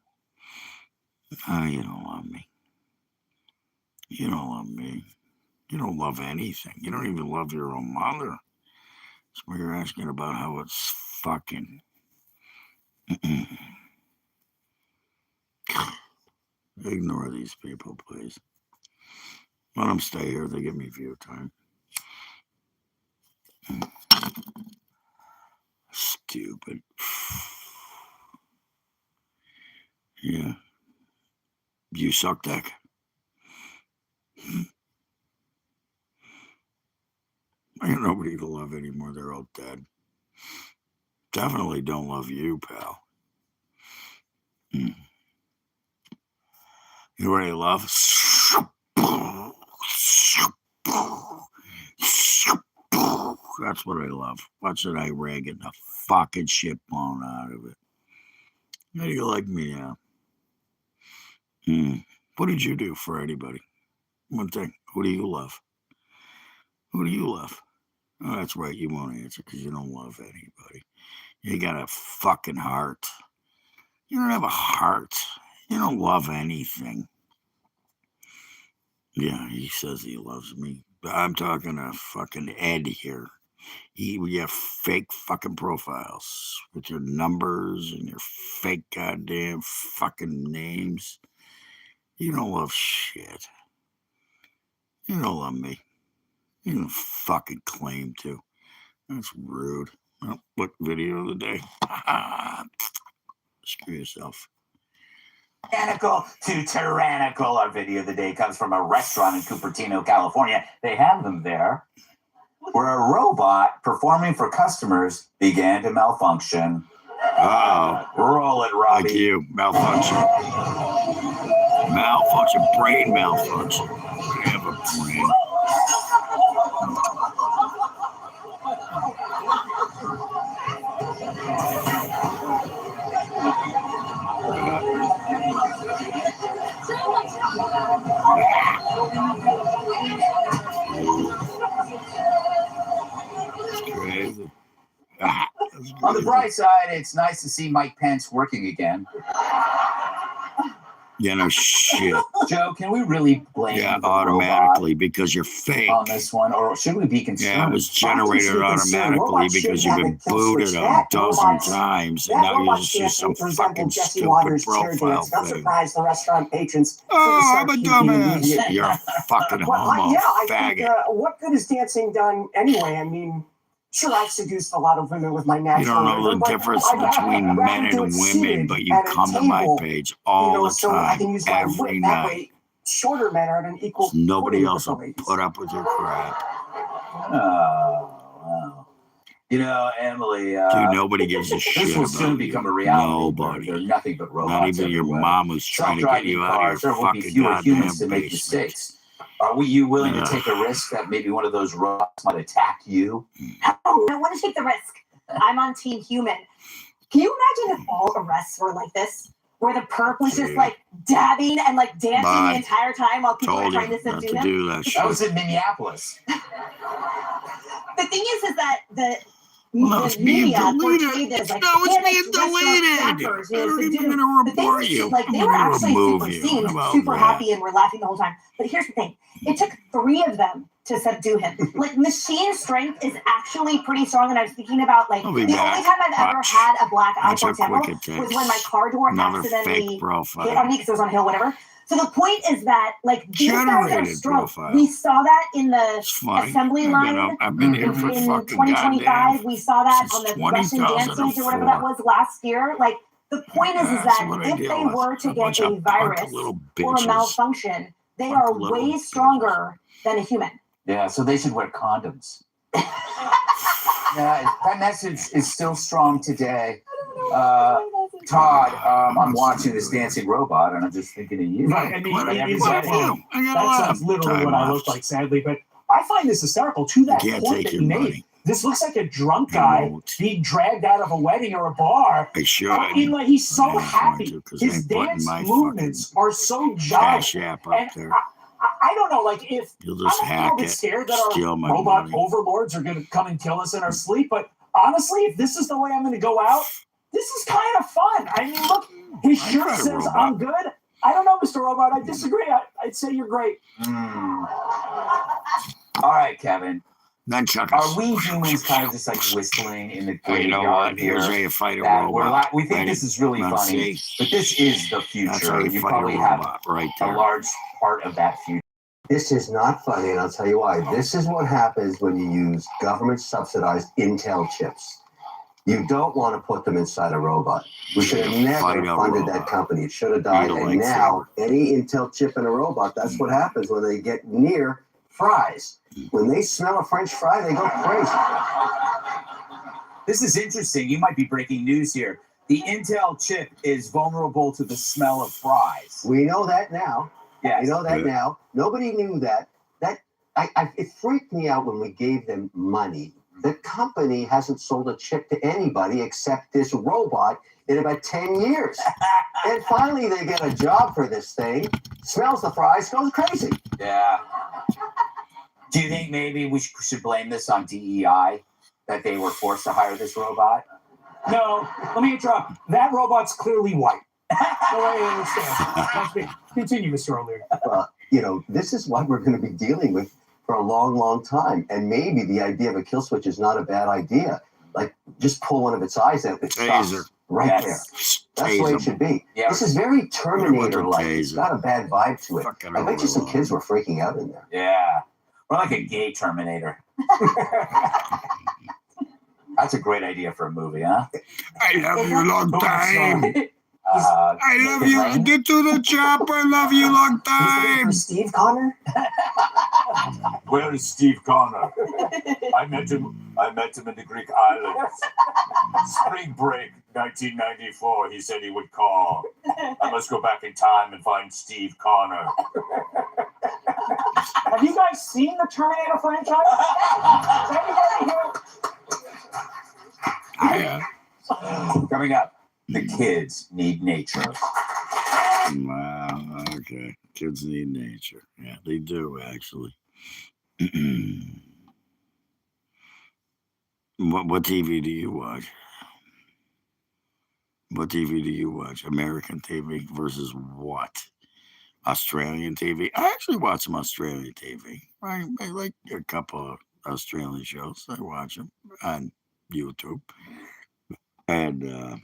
Ah, you don't love me. You don't love me. You don't love anything. You don't even love your own mother. That's why you're asking about how it's fucking. Ignore these people, please. Let them stay here. They give me view time. Stupid. Yeah. You suck dick. I got nobody to love anymore. They're all dead. Definitely don't love you, pal. You know what I love? That's what I love. Watch that Iraq getting the fucking shit blown out of it. How do you like me now? What did you do for anybody? One thing. Who do you love? Who do you love? Oh, that's right. You won't answer because you don't love anybody. You got a fucking heart. You don't have a heart. You don't love anything. Yeah, he says he loves me. I'm talking to fucking Ed here. We have fake fucking profiles with your numbers and your fake goddamn fucking names. You don't love shit. You don't love me. You don't fucking claim to. That's rude. Well, look, video of the day. Screw yourself.
Tyrannical to tyrannical. Our video of the day comes from a restaurant in Cupertino, California. They have them there, where a robot performing for customers began to malfunction.
Oh.
Roll it, Robbie.
Like you. Malfunction. Malfunction. Brain malfunction. I have a brain. Crazy.
On the bright side, it's nice to see Mike Pence working again.
Yeah, no shit.
Joe, can we really blame the
automatically because you're fake
on this one, or should we be concerned?
Yeah, it was generated automatically because you've been booted a dozen times, and now you just use some fucking stupid profile
I'm
thing.
surprised the restaurant patrons.
Oh, I'm a dumbass. You're a fucking homo faggot.
What good is dancing done anyway? I mean, sure, I've seduced a lot of women with my natural.
You don't know the difference between men and women, but you come to my page all the time, every night.
Shorter men are at an equal.
Nobody else will put up with your crap.
Oh, wow. Emily.
Dude, nobody gives a shit
this will
about
soon
you.
become a reality.
Nobody.
They're nothing but robots.
Not even your mom who's trying to get you out of your fucking goddamn
to make
basement.
mistakes. Are you willing to take a risk that maybe one of those robots might attack you?
No, I want to take the risk. I'm on Team Human. Can you imagine if all arrests were like this? Where the perp was just like dabbing and like dancing the entire time while people were trying to subdue him?
That was in Minneapolis.
The thing is that the
it's being
media
deleted.
portrayed this like
No, it's being deleted. They're even going to report you.
Like they were actually super happy and were laughing the whole time. But here's the thing: it took 3 of them to subdue him. Like machine strength is actually pretty strong. And I was thinking about like the only time I've ever had a black eye, for example, was when my car door accidentally hit on me because it was on a hill, whatever. So the point is that, like, these guys are strong. We saw that in the assembly line
I've been here for
in
fucking
2025. We saw that on the Russian dance stage or whatever that was last year. Like, the point is that if they were to get a virus or a malfunction, they are way stronger than a human.
Yeah, so they should wear condoms. Yeah, that message is still strong today. Todd, I'm watching this dancing robot, and I'm just thinking of you.
Right, I mean, that sounds literally what I look like, sadly. But I find this hysterical to that point that you made. This looks like a drunk guy being dragged out of a wedding or a bar. Like he's so happy. His dance movements are so giant. I don't know, like if I'm a little bit scared that our robot overlords are going to come and kill us in our sleep. But honestly, if this is the way I'm going to go out, this is kind of fun. I mean, look, his shirt says I'm good. I don't know, Mr. Robot. I disagree. I'd say you're great.
All right, Kevin.
Nunchuckers.
Are we humans kind of just like whistling in the graveyard here? We think this is really funny, but this is the future. You probably have a large part of that future.
This is not funny, and I'll tell you why. This is what happens when you use government-subsidized Intel chips. You don't want to put them inside a robot. We should have never funded that company. It should have died. And now, any Intel chip in a robot, that's what happens when they get near fries. When they smell a French fry, they go crazy.
This is interesting. You might be breaking news here. The Intel chip is vulnerable to the smell of fries.
We know that now.
Yes.
We know that now. Nobody knew that. It freaked me out when we gave them money. The company hasn't sold a chip to anybody except this robot in about 10 years. And finally, they get a job for this thing, smells the fries, goes crazy.
Yeah. Do you think maybe we should blame this on DEI, that they were forced to hire this robot?
No, let me interrupt. That robot's clearly white. No way I understand. Continue, Mr. O'Leary.
Well, this is what we're going to be dealing with for a long, long time. And maybe the idea of a kill switch is not a bad idea. Like, just pull one of its eyes out. It stops right there. That's the way it should be. Yeah. This is very Terminator-like. It's got a bad vibe to it. I bet you some kids were freaking out in there.
Yeah. We're like a gay Terminator. That's a great idea for a movie, huh?
I love you long time. I love you. Get to the chopper. Love you long time.
Steve Connor?
Where is Steve Connor? I met him in the Greek islands. Spring break, 1994. He said he would call. I must go back in time and find Steve Connor.
Have you guys seen the Terminator franchise?
Coming up, the kids need nature.
Wow, okay. Kids need nature. Yeah, they do, actually. What TV do you watch? What TV do you watch? American TV versus what? Australian TV? I actually watch some Australian TV. I like a couple of Australian shows. I watch them on YouTube. And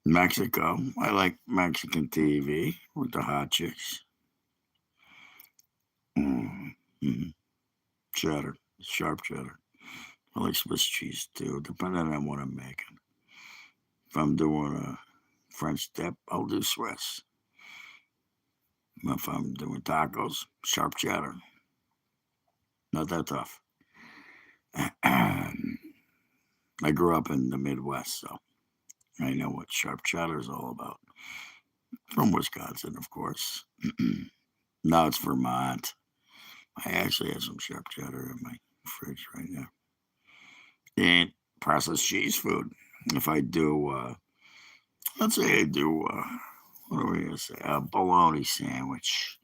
Mexico. I like Mexican TV with the hot chicks. Cheddar. Sharp cheddar. I like Swiss cheese too, depending on what I'm making. If I'm doing a French dip, I'll do Swiss. If I'm doing tacos, sharp cheddar. Not that tough. I grew up in the Midwest, so I know what sharp cheddar is all about. From Wisconsin, of course. Now it's Vermont. I actually have some sharp cheddar in my fridge right now. And processed cheese food. If I do, let's say I do, what are we going to say? A bologna sandwich.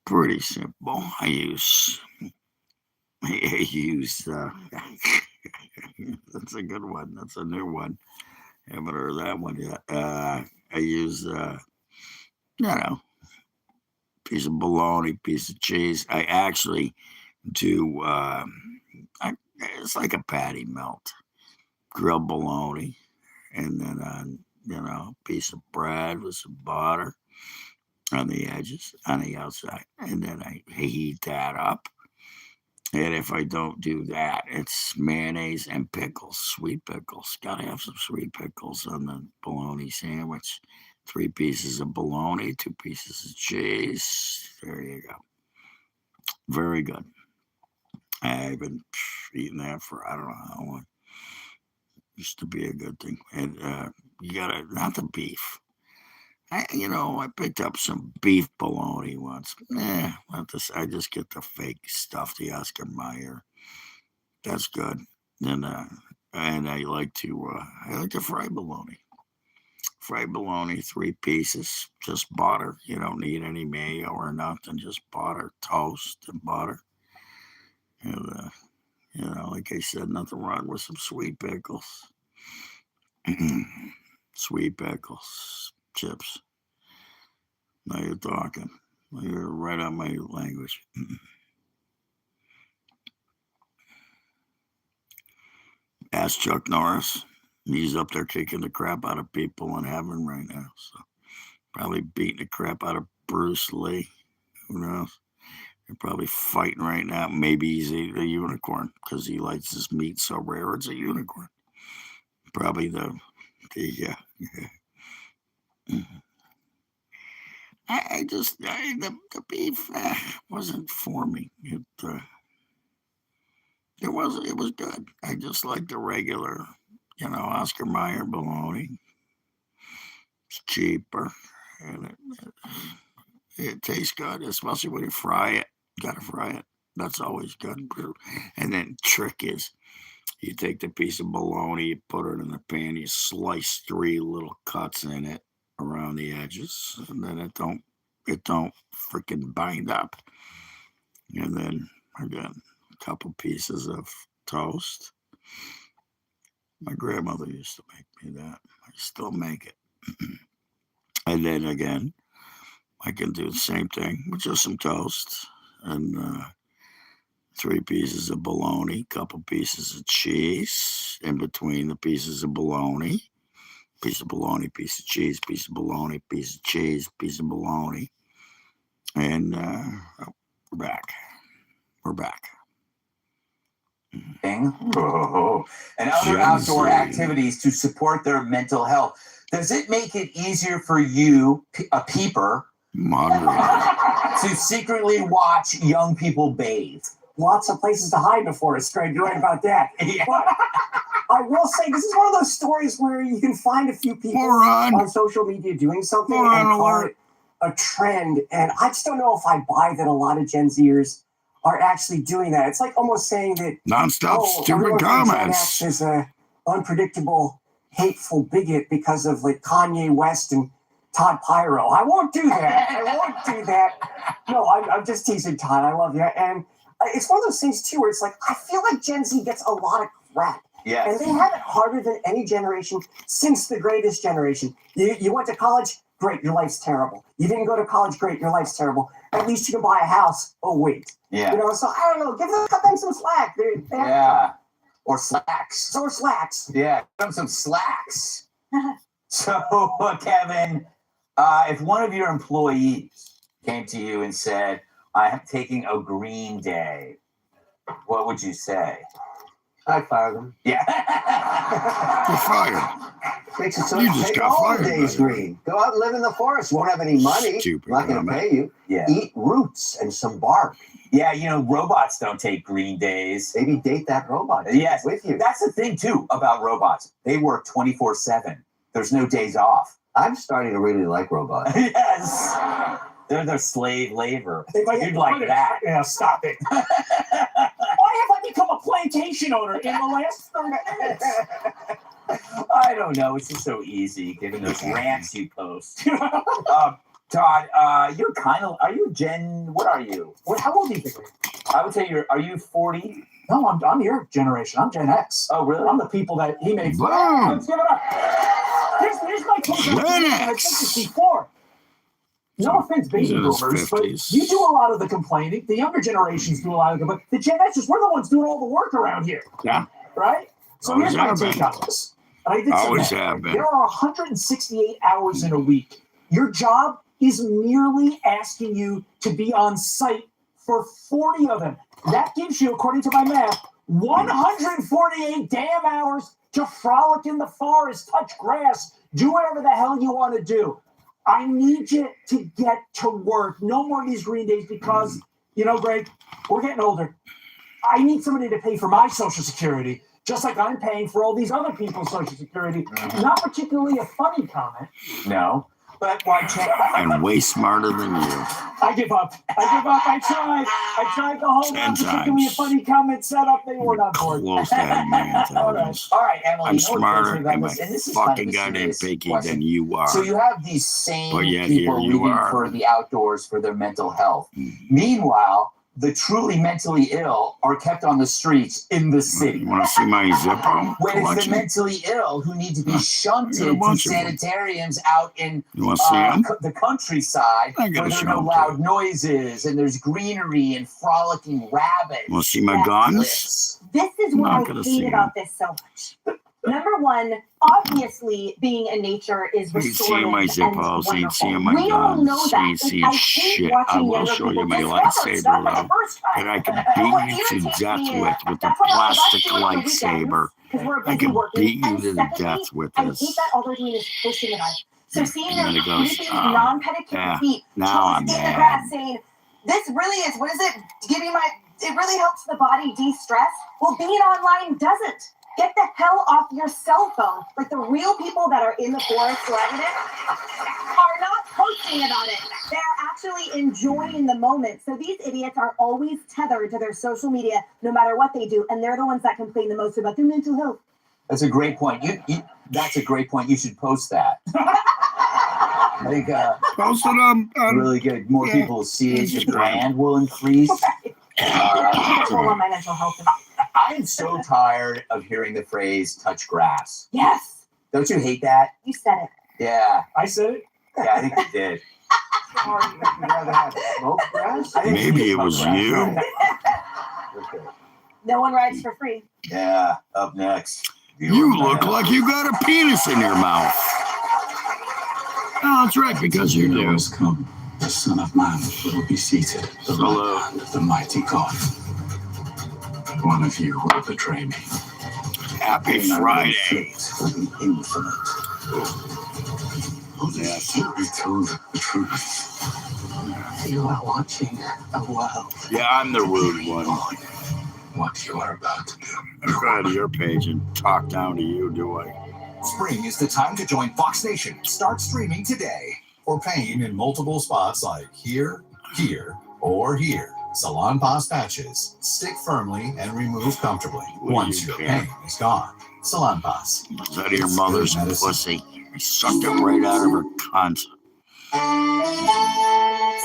Pretty simple. I use, that's a good one. That's a new one. I haven't heard that one yet. I use, piece of bologna, piece of cheese. I actually do, it's like a patty melt, grilled bologna, and then a piece of bread with some butter on the edges, on the outside, and then I heat that up. And if I don't do that, it's mayonnaise and pickles, sweet pickles. Gotta have some sweet pickles on the bologna sandwich. 3 pieces of bologna, 2 pieces of cheese. There you go. Very good. I've been eating that for I don't know how long. Used to be a good thing. And you gotta, not the beef. I picked up some beef bologna once. Not this. I just get the fake stuff, the Oscar Mayer. That's good. And I like to fry bologna. Fried bologna, 3 pieces, just butter. You don't need any mayo or nothing, just butter, toast and butter. And, like I said, nothing wrong with some sweet pickles. Sweet pickles, chips. Now you're talking. You're right on my language. Ask Chuck Norris. He's up there kicking the crap out of people in heaven right now. So probably beating the crap out of Bruce Lee. Who knows? They're probably fighting right now. Maybe he's a unicorn because he likes his meat so rare. It's a unicorn. Probably the the beef wasn't for me. It was good. I just like the regular, Oscar Mayer bologna. It's cheaper and it tastes good, especially when you fry it. Gotta fry it. That's always good. And then trick is you take the piece of bologna, you put it in the pan, you slice 3 little cuts in it around the edges, and then it don't freaking bind up. And then again, a couple pieces of toast. My grandmother used to make me that. I still make it. And then again, I can do the same thing with just some toast and 3 pieces of bologna, couple pieces of cheese in between the pieces of bologna. Piece of bologna, piece of cheese, piece of bologna, piece of cheese, piece of bologna. And we're back. We're back.
Oh. And other outdoor activities to support their mental health. Does it make it easier for you, a peeper, to secretly watch young people bathe?
Lots of places to hide before it's Greg. You're right about that.
Yeah.
But I will say, this is one of those stories where you can find a few people on social media doing something and call it a trend. And I just don't know if I buy that a lot of Gen Zers are actually doing that. It's like almost saying that
nonstop stupid comments
is a unpredictable, hateful bigot because of like Kanye West and Todd Pyro. I won't do that. I won't do that. No, I'm just teasing, Todd. I love you. And it's one of those things too where it's like I feel like Gen Z gets a lot of crap.
Yes.
And they have it harder than any generation since the greatest generation. You went to college, great, your life's terrible. You didn't go to college, great, your life's terrible. At least you can buy a house. Oh, wait.
Yeah.
So I don't know, cut them some slack.
Yeah. Or slacks.
Or slacks.
Yeah, give them some slacks. So, Kevin, if one of your employees came to you and said, I am taking a green day, what would you say?
I'd fire them.
Yeah.
You're fired.
Makes it so
You just
take
got
all
fired,
the days
brother.
green. Go out and live in the forest. Won't have any money.
Stupid
Not going to
comment.
pay you.
Yeah.
Eat roots and some bark.
Yeah, robots don't take green days.
Maybe date that robot.
Yes.
With you.
That's the thing, too, about robots. They work 24/7. There's no days off.
I'm starting to really like robots.
Yes. They're the slave labor.
Like,
You'd like that.
Yeah, stop it. Why have I become a plantation owner in the last 30 minutes?
I don't know. It's just so easy given those rants you post. Todd, you're kind of. Are you Gen? What are you?
How old do you think?
I would say Are you 40?
No, I'm your generation. I'm Gen X.
Oh, really?
I'm the people that he made.
Wow.
Let's give it up. Here's my take on
Gen
it. I
X.
said this before. No offense, baby
He's in his
boomers, but
50s.
you do a lot of the complaining. The younger generations do a lot of the complaining. The Gen Xers, we're the ones doing all the work around here.
Yeah.
Right? So
Always
here's my
have
take
been.
on this. And I did some
Always
math.
have been.
There are 168 hours in a week. Your job is merely asking you to be on site for 40 of them. That gives you, according to my math, 148 damn hours to frolic in the forest, touch grass, do whatever the hell you want to do. I need you to get to work. No more of these green days because, you know, Greg, we're getting older. I need somebody to pay for my Social Security, just like I'm paying for all these other people's Social Security. Not particularly a funny comment.
No. But why check?
And way smarter than you.
I give up. I tried the whole
10
not particularly a
times.
funny comment set up. They weren't on board.
Close to having my intelligence.
All right, Emily.
I'm
you know what
smarter
kills me about
and my
this? And this is kind
fucking
of a
goddamn
serious
picky
question.
than you are.
So you have these same
But yet
people
here you
leaving
are.
for the outdoors for their mental health. Meanwhile, the truly mentally ill are kept on the streets in the city.
You want to see my Zippo
When it's the
collection?
mentally ill who need to be
I got a
shunted to
bunch of them.
sanitariums out in
You want to see them?
the countryside
I
where
gotta
there are
show
no
'em to
loud noises and there's greenery and frolicking rabbits.
You want to see my
Yeah.
guns?
This is
I'm
what
not
I
gonna
hate
see
about this so much. Number one, obviously, being in nature is
You ain't
restorative
seeing my
and
Zippos, you ain't
wonderful.
seeing my
We all know
guns,
that.
you ain't seeing
I hate
shit.
watching
I will
younger
show you
people
my
discover
lightsaber,
stuff for the
though,
first time.
that I can
And what
beat you to
irritates
death
me
with
is
a
that's what I love
plastic
doing on the
lightsaber.
weekends, 'cause we're
I
busy
can
working.
beat you
And
to the
secondly,
death with
I hate
this.
that all they're doing is pushing it on. So seeing
And
them
then it goes,
creepy,
oh,
non-pedicure
yeah,
feet,
now
toes
I'm
in the
mad.
grass, saying, "This really is, what is it? Giving my, it really helps the body de-stress." Well, being online doesn't. Get the hell off your cell phone. Like the real people that are in the forest driving it are not posting about it. They're actually enjoying the moment. So these idiots are always tethered to their social media, no matter what they do, and they're the ones that complain the most about their mental health.
That's a great point. That's a great point. You should post that. I think
Post it on
really good. More
yeah,
people will see it. The
Instagram.
brand will increase.
Control on my mental health.
I'm so tired of hearing the phrase "touch grass."
Yes,
Don't you hate that?
you said it.
Yeah,
I said it.
yeah, I think you did.
You'd rather have smoked grass?
I think
Maybe
you
it was
smoke
you.
grass.
Okay.
No one rides for free.
Yeah. Up next.
You look like you got a penis in your mouth. Oh, that's right, because you do.
has come, the Son of Man will be seated at the
Hello.
right hand of the mighty God. One of you will betray me.
Happy
And I will
Friday.
inflict an infinite. To be told the truth. You are watching a world
Yeah, I'm the rude one.
beyond what you are about to do.
I go to your page and talk down to you, do I?
Spring is the time to join Fox Nation. Start streaming today. For pain in multiple spots like here, here, or here. Salon Pass patches stick firmly and remove comfortably once your pain is gone. Salon Pass.
Is that your mother's pussy? I sucked it right out of her cunt.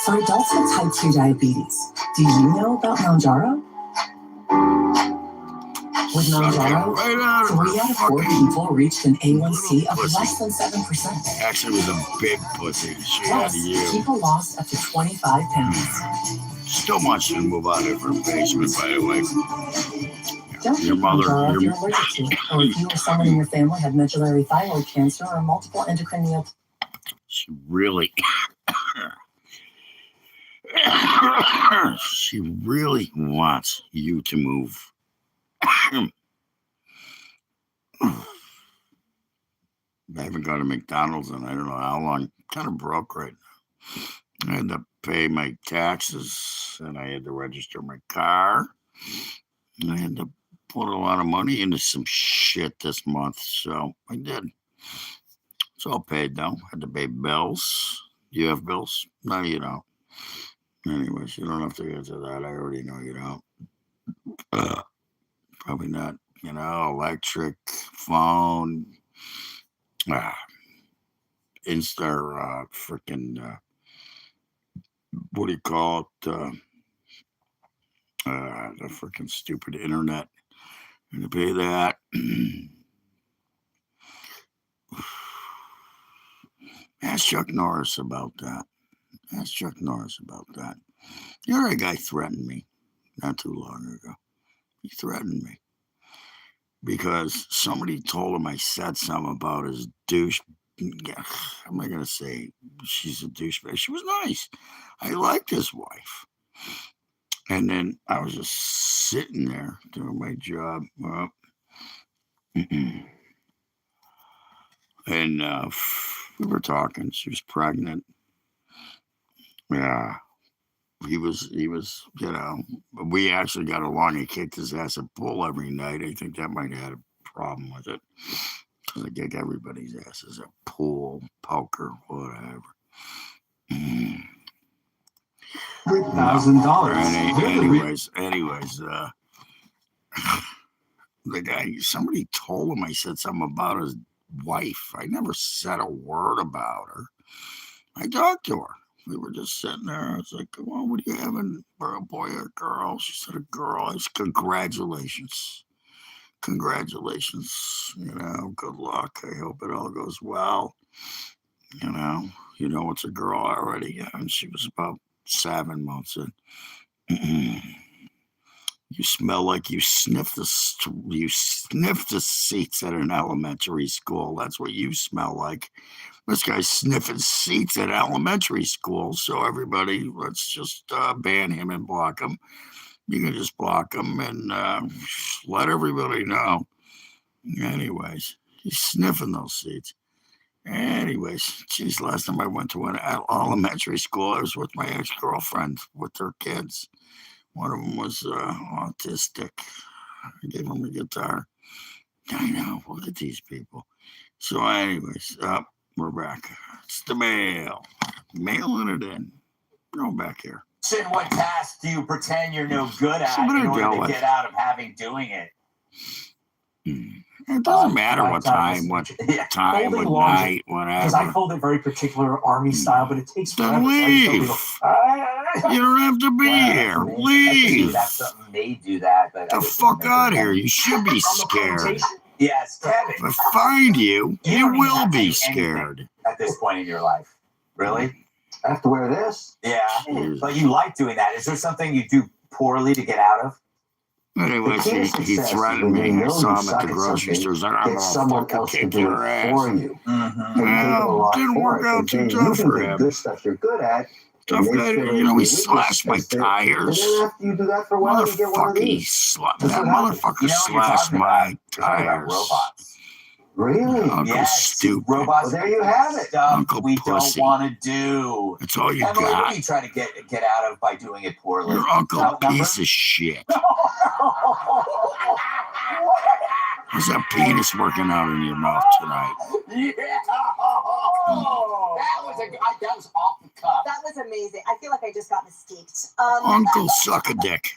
For adults with type 2 diabetes, do you know about Mounjaro? With
Sucked it
Mounjaro,
right out of
3
her
out of 4
fucking...
people reached an A1C of
Pussy.
less than 7%.
Actually, it was a big pussy. She had
Plus,
you.
people lost up to 25 pounds.
Still wants you to move out of her basement, by the way.
Don't
Your
take
mother-
Mounjaro if
your-
you're allergic to it, or if you or someone in your family had medullary thyroid cancer or multiple endocrine neoplasias.
She really... she really wants you to move. I haven't gone to McDonald's in I don't know how long. Kind of broke right now. I had to pay my taxes and I had to register my car. And I had to put a lot of money into some shit this month. So I did. It's all paid though. Had to pay bills. Do you have bills? No, you don't. Anyways, you don't have to get to that. I already know you don't. Probably not. You know, electric, phone, freaking, what do you call it? The freaking stupid internet. And to pay that. Ask Chuck Norris about that. The other guy threatened me not too long ago. He threatened me because somebody told him I said something about his douche. I'm not going to say she's a douchebag. She was nice. I liked his wife. And then I was just sitting there doing my job. Well, and we were talking. She was pregnant. Yeah. He was, you know, we actually got along. He kicked his ass at pool every night. I think that might have had a problem with it. Because I kick everybody's asses at pool, poker, whatever.
$3,000.
Anyways, the guy, somebody told him I said something about his wife. I never said a word about her. I talked to her. We were just sitting there. I was like, well, what are you having for a boy or a girl? She said, a girl. I said, congratulations. Congratulations. You know, good luck. I hope it all goes well. You know, it's a girl already. Yeah, and she was about 7 months in. You smell like you sniffed the seats at an elementary school. That's what you smell like. This guy's sniffing seats at elementary school. So everybody, let's just ban him and block him. You can just block him and let everybody know. Anyways, he's sniffing those seats. Anyways, geez, last time I went to an elementary school, I was with my ex-girlfriend with her kids. One of them was autistic. I gave him a guitar. I know, look at these people. So anyways, we're back. It's the mail. Mailing it in. Go back here.
What task do you pretend you're no good at in order to get out of having doing it?
It doesn't matter what time, what night, whatever.
Because I fold it very particular Army style, but it takes forever.
Then leave. You don't have to be here. Leave.
That's something they do that, but
the fuck out of here. You should be scared.
Yes, Kevin.
If I find you, you will be scared.
At this point in your life. Really?
I have to wear this?
Yeah. But you like doing that. Is there something you do poorly to get out of?
Anyways, he threatened me. I saw him at the grocery store. I'm going to kick your ass.
For you.
Well, didn't work out too tough for him.
Good stuff you're good at.
Tough guy, he slashed my tires.
You do that for a while, you get one of these.
That motherfucker slashed my tires.
Robots.
Really?
Uncle Stupid.
Robots.
Well, there you have it.
Uncle
we
Pussy.
Don't want to do.
That's all you
Emily,
got.
What are you trying to get out of by doing it poorly?
Your uncle piece of shit. How's that penis working out in your mouth tonight?
Yeah. That was off the cuff.
That was amazing. I feel like I just got mistaked.
Uncle suck a dick.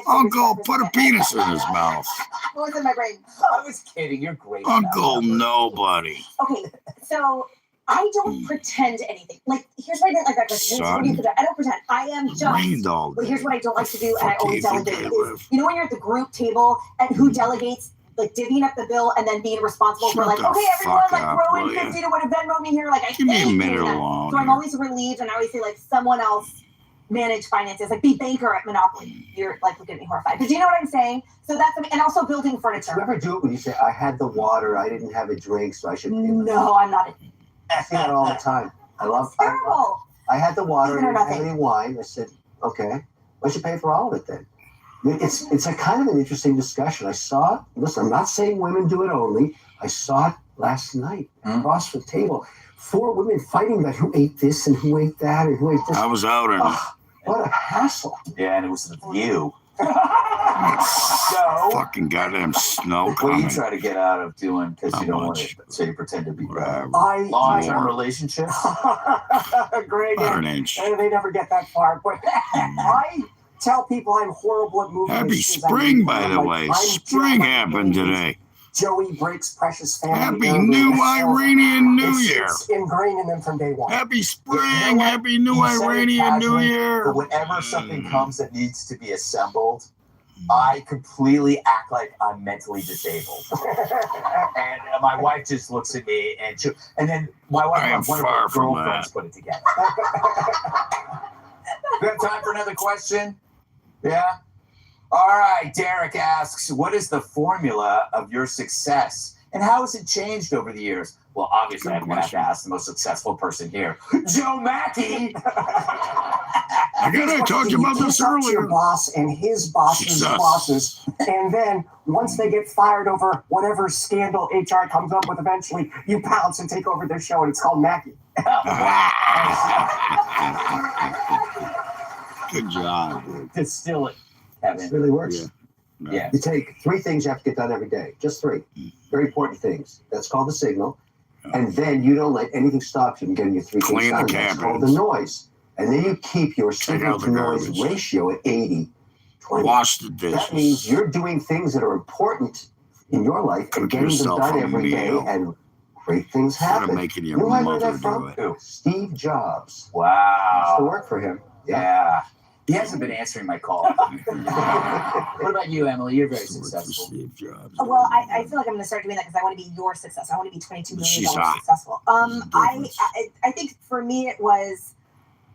Uncle put a penis in his mouth.
What was in my brain?
I was kidding. You're great.
Uncle nobody.
Okay, so I don't pretend anything. Like, here's what I didn't like that question. What do you pretend? I don't pretend. I am just. But here's what I don't like to do, and I always delegate. Is, you know when you're at the group table and who delegates, like divvying up the bill and then being responsible for like, okay, everyone, like throw in 50 to would have Venmo me here. Like, I
give me a
hate
minute
doing that.
alone.
So I'm always relieved, and I always say like someone else manage finances, like be banker at Monopoly. You're like looking at me horrified, but do you know what I'm saying? So that's, and also building furniture.
Do you ever do it when you say, I had the water, I didn't have a drink, so I should pay?
No, I'm not.
I see that all the time. I love
it. Terrible.
I had the water, I didn't have any wine. I said, okay, I should pay for all of it then. It's a kind of an interesting discussion. I saw it. Listen, I'm not saying women do it only. I saw it last night across the table. 4 women fighting about who ate this and who ate that and who ate this.
I was out in it.
What a hassle.
Yeah, and it was you. So,
fucking goddamn snow
what
coming.
you try to get out of doing because you
How
don't want
much?
it, so you pretend to be bad.
Whatever.
Long-term
More.
relationships.
Greg,
About an inch.
they never get that far. But I tell people I'm horrible at moving.
Happy
as soon as I
spring,
move.
by
I'm
the
like,
way.
I'm
Spring
Joe
happened
Iranian.
today.
Joey breaks precious family.
Happy
heirloom.
New
So
Iranian New Year.
It's ingrained in them from day one.
Happy spring.
You know what?
Happy New
You said it
Iranian New
casually,
Year.
But whenever something comes that needs to be assembled, I completely act like I'm mentally disabled. And my wife just looks at me and then my wife
I am
and one of
far
her
from
girlfriends
that.
put it together. We have time for another question? Yeah? All right, Derek asks, what is the formula of your success? And how has it changed over the years? Well, obviously,
Good
I'm going to have to
question.
ask the most successful person here, Joe Mackey.
I told you about this
Your
earlier.
boss and his boss's
Success.
bosses, and then once they get fired over whatever scandal HR comes up with, eventually you pounce and take over their show, and it's called Mackie.
Good job, dude.
Distill it, Kevin.
It really works.
Yeah.
You take 3 things you have to get done every day. Just 3. Very important things. That's called the signal. And then you don't let anything stop you from getting your 3 things
Clean the
done. That's called the
cabins.
noise. And then you keep your signal
out
to
the
noise
garbage.
ratio at 80-20.
Wash the dishes.
That means you're doing things that are important in your life and
Cook
getting them
yourself
done
a
every day,
meal.
and great things
Instead of
happen.
making
You
your
know who I learned
mother
that from?
do it.
Steve Jobs.
Wow.
Used to work for him.
Yeah. He hasn't been answering my call. What about you, Emily? You're very
Used to work for
successful.
Steve Jobs.
Well, I feel like I'm going to start doing that because I want to be your success. I want to be $22 million
She's hot.
successful.
Difference.
I think for me it was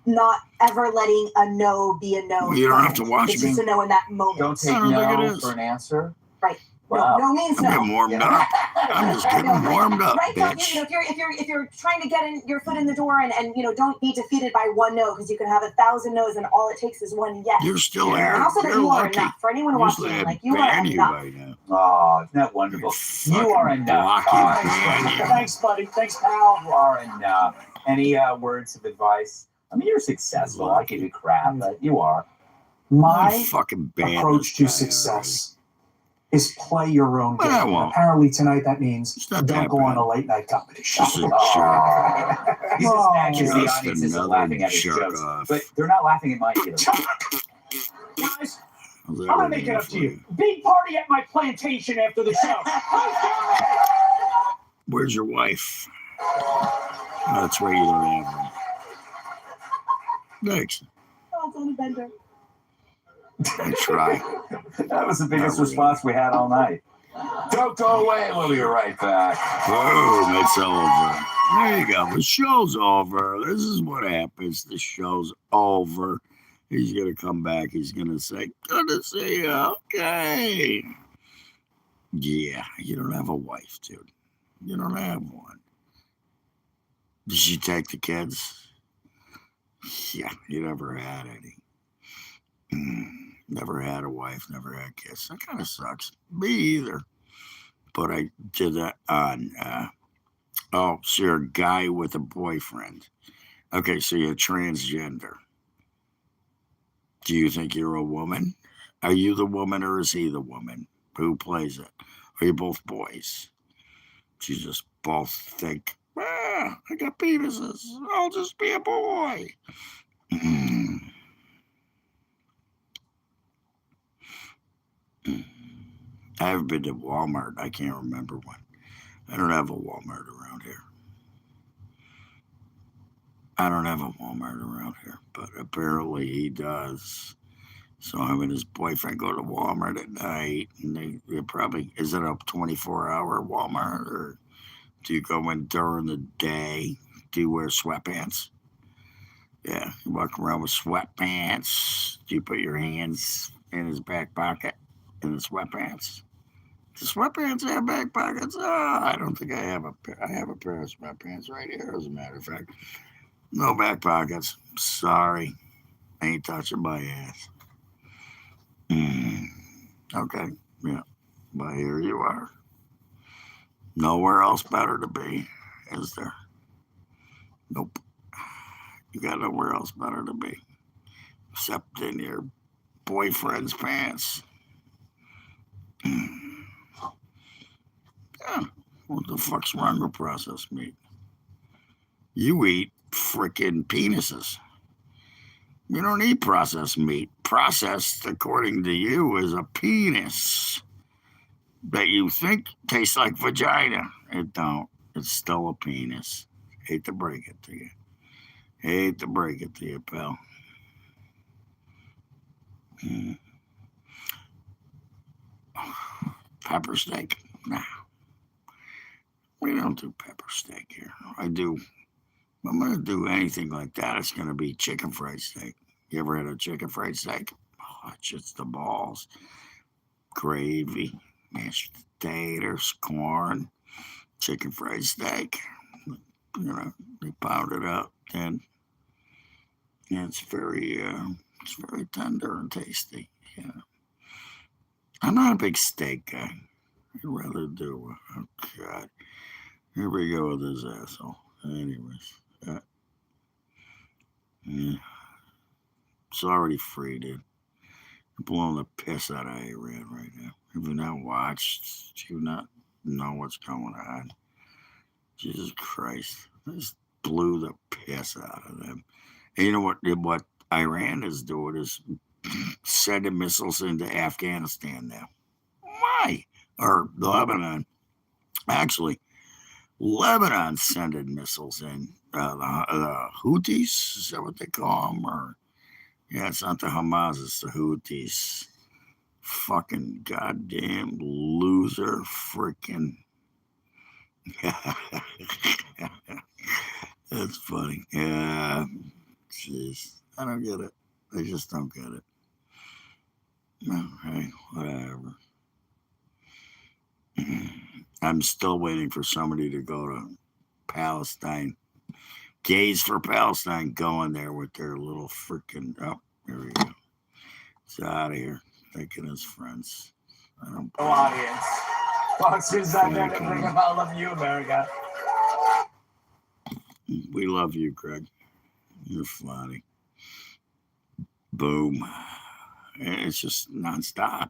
not ever letting a no be a no.
Well, you don't have to watch
It's
me.
just a no in that moment.
Don't take
I don't think it
no
is.
for an answer.
Right.
Wow.
No means
I'm
no.
getting warmed up. I'm just getting warmed up,
Right, Doc,
bitch.
if you're trying to get your foot in the door and don't be defeated by one no, because you can have 1,000 no's and all it takes is one yes.
You're still
And
here.
also that
You're
you are
lucky.
enough. For anyone
Usually
watching,
I'd
like you are
ban you
enough.
by now.
Oh, isn't that wonderful? You are
Fucking
enough.
block and ban you.
Thanks, buddy. Thanks, pal.
You are enough. Any words of advice? I mean, you're successful. I give you crap, but you are.
My
fucking ban
approach
this
to
guy
success is play your own
But I
game.
won't.
Apparently tonight that means
It's not
don't
that
go on
bad.
a late night comedy show.
Just a jerk.
He's as mad because the
Just
audience isn't
another
laughing at his
jerk
jokes.
off.
But they're not laughing at mine either.
Guys,
How's
I'm
that
gonna
working
make it
out
up to
for
you. Big party at my plantation after the show.
Where's your wife? That's where you don't have one. Thanks.
Oh, it's on a bender.
I try.
That was the biggest
Not really.
response we had all night. Don't go away. We'll be right back.
Boom, it's over. There you go. The show's over. This is what happens. The show's over. He's going to come back. He's going to say, good to see you. Okay. Yeah, you don't have a wife, dude. You don't have one. Did she take the kids? Yeah, you never had any. Never had a wife, never had kids. That kind of sucks. Me either. But I did that on, so you're a guy with a boyfriend. Okay, so you're transgender. Do you think you're a woman? Are you the woman or is he the woman? Who plays it? Are you both boys? Do you just both think, I got penises. I'll just be a boy. I haven't been to Walmart. I can't remember when. I don't have a Walmart around here. I don't have a Walmart around here, but apparently he does. So him and his boyfriend go to Walmart at night, and they probably, is it a 24-hour Walmart, or do you go in during the day? Do you wear sweatpants? Yeah, you walk around with sweatpants. Do you put your hands in his back pocket in the sweatpants? Do sweatpants have back pockets? Oh, I don't think I have a pair. I have a pair of sweatpants right here, as a matter of fact. No back pockets. Sorry. Ain't touching my ass. Okay. Yeah. But here you are. Nowhere else better to be, is there? Nope. You got nowhere else better to be. Except in your boyfriend's pants. Yeah. What the fuck's wrong with processed meat? You eat frickin' penises. You don't eat processed meat. Processed, according to you, is a penis that you think tastes like vagina. It don't. It's still a penis. Hate to break it to you. Hate to break it to you, pal. Pepper steak? Nah. We don't do pepper steak here. I'm going to do anything like that. It's going to be chicken fried steak. You ever had a chicken fried steak? Oh, it's just the balls. Gravy, mashed potatoes, corn, chicken fried steak. You know, they pound it up, and it's very tender and tasty. Yeah. I'm not a big steak guy. I'd rather do. Oh God, here we go with this asshole. Anyways, yeah. It's already free, dude. I'm blowing the piss out of Iran right now. Have you not watched? Do you not know what's going on? Jesus Christ. I just blew the piss out of them. And you know what Iran is doing is sending missiles into Afghanistan now. Why? Or Lebanon. Actually, Lebanon sending missiles in. The Houthis, is that what they call them? Or yeah, it's not the Hamas, it's the Houthis. Fucking goddamn loser freaking. That's funny. Yeah. Jeez. I don't get it. I just don't get it. No, hey, whatever. I'm still waiting for somebody to go to Palestine. Gays for Palestine going there with their little freaking. Oh, here we go. It's out of here. Taking his friends. I don't.
No audience. Foxes out there to bring up I love you, America.
We love you, Greg. You're funny. Boom. It's just nonstop.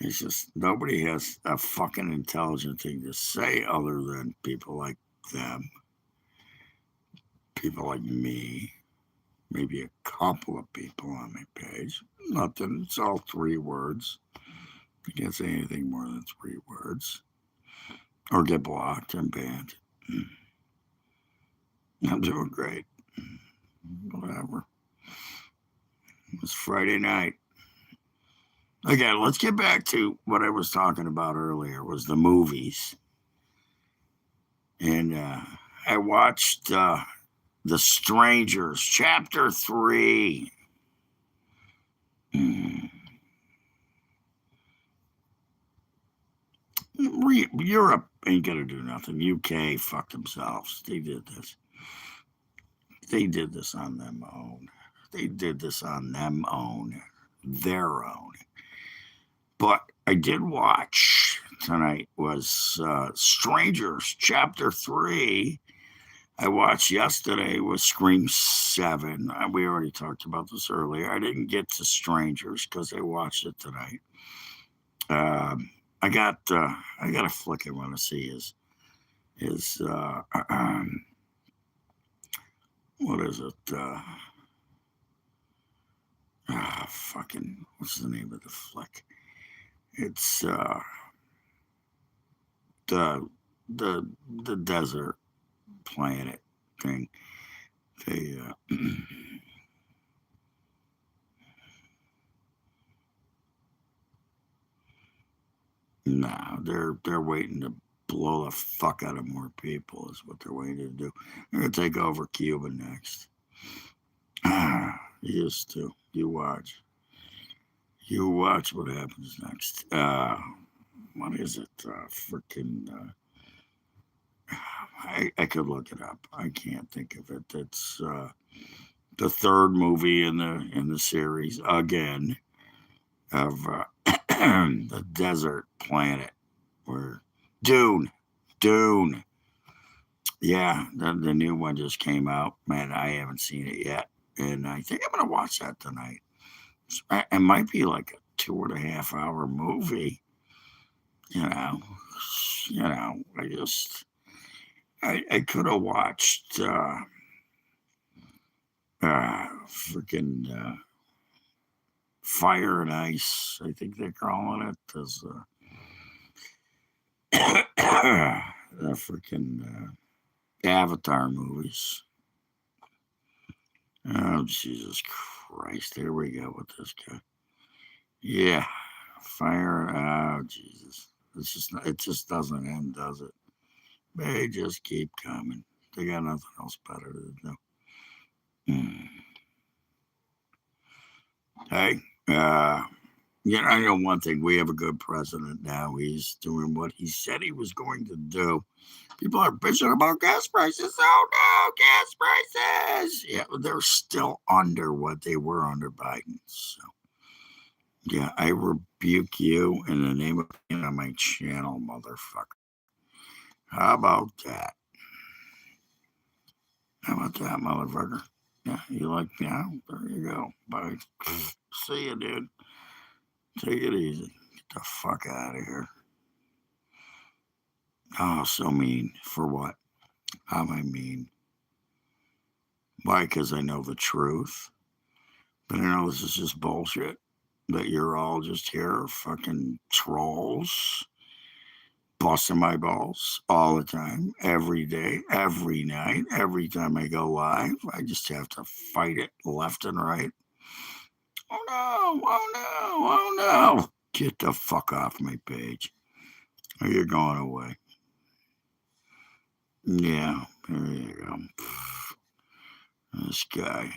It's just nobody has a fucking intelligent thing to say other than people like them. People like me. Maybe a couple of people on my page. Nothing. It's all 3 words. I can't say anything more than 3 words. Or get blocked and banned. I'm doing great. Whatever. It's Friday night. Again, let's get back to what I was talking about earlier, was the movies. And I watched The Strangers, Chapter 3. Europe ain't gonna do nothing. UK fucked themselves. They did this. They did this on them own. They did this on them own. Their own. But I did watch tonight was Strangers, Chapter 3. I watched yesterday was Scream 7. We already talked about this earlier. I didn't get to Strangers because I watched it tonight. I got a flick I want to see is what is it? Fucking what's the name of the flick? It's the desert planet thing. They nah, they're waiting to blow the fuck out of more people is what they're waiting to do. They're gonna take over Cuba next. Used to. You watch. You watch what happens next. What is it? Freaking. I could look it up. I can't think of it. It's the 3rd movie in the series again of the desert planet where Dune. Yeah, the new one just came out. Man, I haven't seen it yet, and I think I'm gonna watch that tonight. It might be like a 2.5 hour movie. I could have watched freaking Fire and Ice, I think they're calling it. There's the freaking Avatar movies. Oh, Jesus Christ. Here we go with this guy. Yeah. Fire. Oh, Jesus. It just doesn't end, does it? They just keep coming. They got nothing else better to do. Hey, I know one thing. We have a good president now. He's doing what he said he was going to do. People are bitching about gas prices. Oh, no, gas prices. Yeah, they're still under what they were under Biden. So, yeah, I rebuke you in the name of on my channel, motherfucker. How about that? How about that, motherfucker? Yeah, you like me now? There you go. Bye. See you, dude. Take it easy. Get the fuck out of here. Oh, so mean. For what? How am I mean? Why? Because I know the truth. But I know this is just bullshit. That you're all just here fucking trolls. Busting my balls all the time. Every day. Every night. Every time I go live. I just have to fight it left and right. Oh no, oh no, oh no. Get the fuck off my page. Or you're going away. Yeah, there you go. This guy,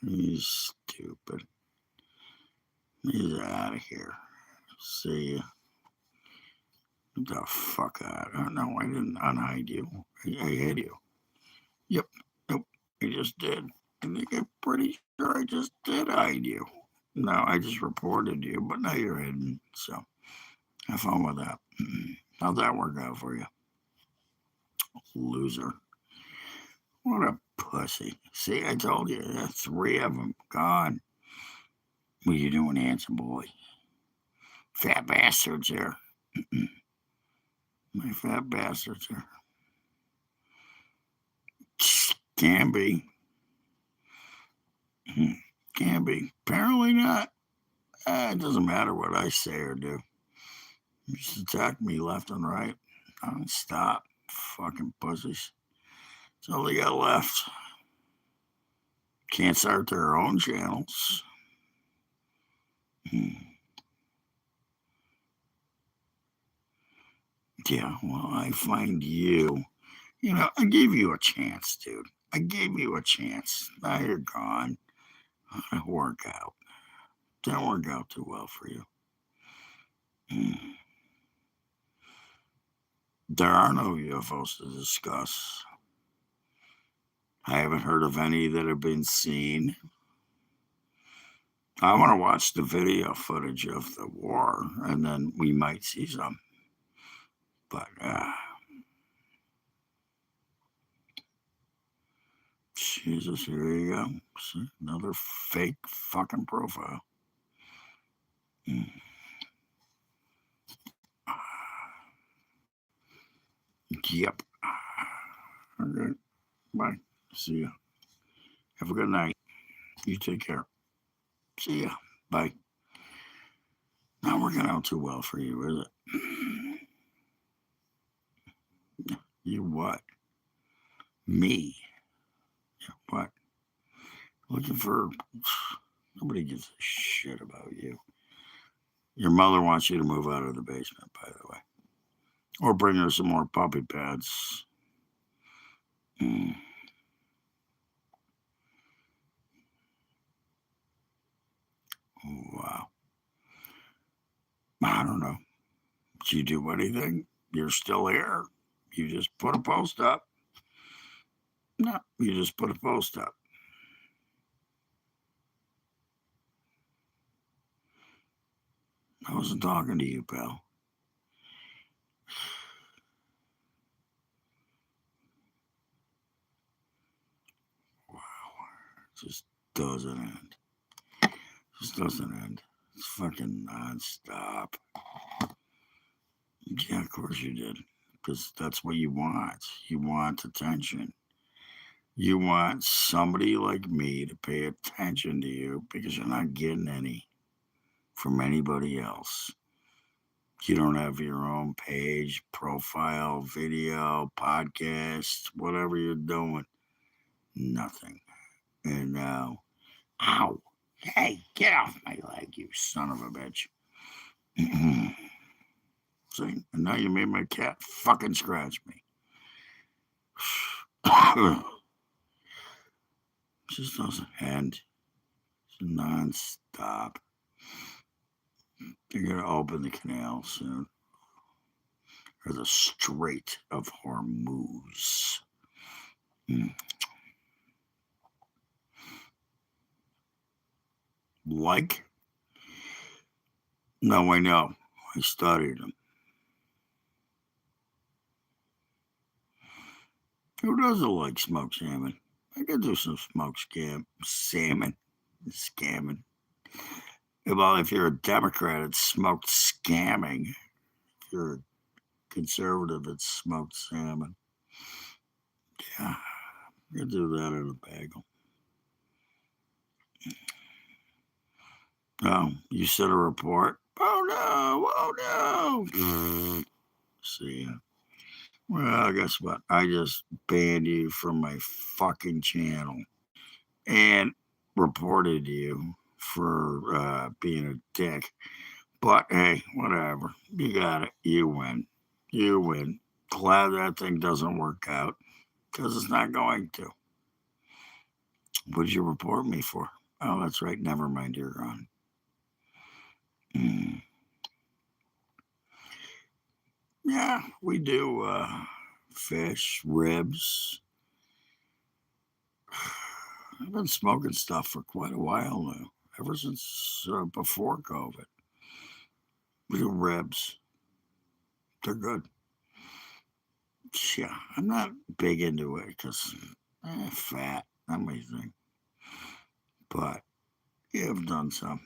he's stupid. He's out of here. See ya. Get the fuck out. Oh, no, I didn't unhide you. I hid you. Yep, nope, I just did. I think I'm pretty sure I just did hide you. No, I just reported you, but now you're hidden. So have fun with that. How'd that work out for you? Loser. What a pussy. See, I told you, there's 3 of them gone. What are you doing, handsome boy? Fat bastards here. My fat bastards here. Can be. Can be. Apparently not. It doesn't matter what I say or do. You just attack me left and right. Non-stop. Fucking pussies. That's all they got left. Can't start their own channels. Yeah, well, I find you. I gave you a chance, dude. I gave you a chance. Now you're gone. Didn't work out. Didn't work out too well for you. There are no UFOs to discuss. I haven't heard of any that have been seen. I want to watch the video footage of the war, and then we might see some. But, Jesus, here you go. See, another fake fucking profile. Yep. Okay. Bye. See ya. Have a good night. You take care. See ya. Bye. Not working out too well for you, is it? You what? Me? What? Looking for... Nobody gives a shit about you. Your mother wants you to move out of the basement, by the way. Or bring her some more puppy pads. Wow. I don't know. Did you do anything? You're still here. You just put a post up. No, you just put a post up. I wasn't talking to you, pal. Wow. It just doesn't end. Just doesn't end. It's fucking nonstop. Yeah, of course you did. Because that's what you want. You want attention. You want somebody like me to pay attention to you because you're not getting any from anybody else. You don't have your own page, profile, video, podcast, whatever you're doing. Nothing. And now, ow, hey, get off my leg, you son of a bitch. See, and now you made my cat fucking scratch me. Just doesn't end. It's non-stop. You're gonna open the canal soon. Or the Strait of Hormuz. Like? No, I know. I studied them. Who doesn't like smoked salmon? I could do some smoked salmon. Scamming. Well, if you're a Democrat, it's smoked scamming. If you're a conservative, it's smoked salmon. Yeah, I could do that in a bagel. Oh, you said a report? Oh no! See ya. Well, guess what? I just banned you from my fucking channel and reported you for being a dick. But hey, whatever. You got it. You win. You win. Glad that thing doesn't work out because it's not going to. What did you report me for? Oh, that's right. Never mind. You're on. Yeah, we do fish, ribs. I've been smoking stuff for quite a while now, ever since before COVID. We do ribs. They're good. Yeah, I'm not big into it because fat, not my thing. But yeah, I've done some.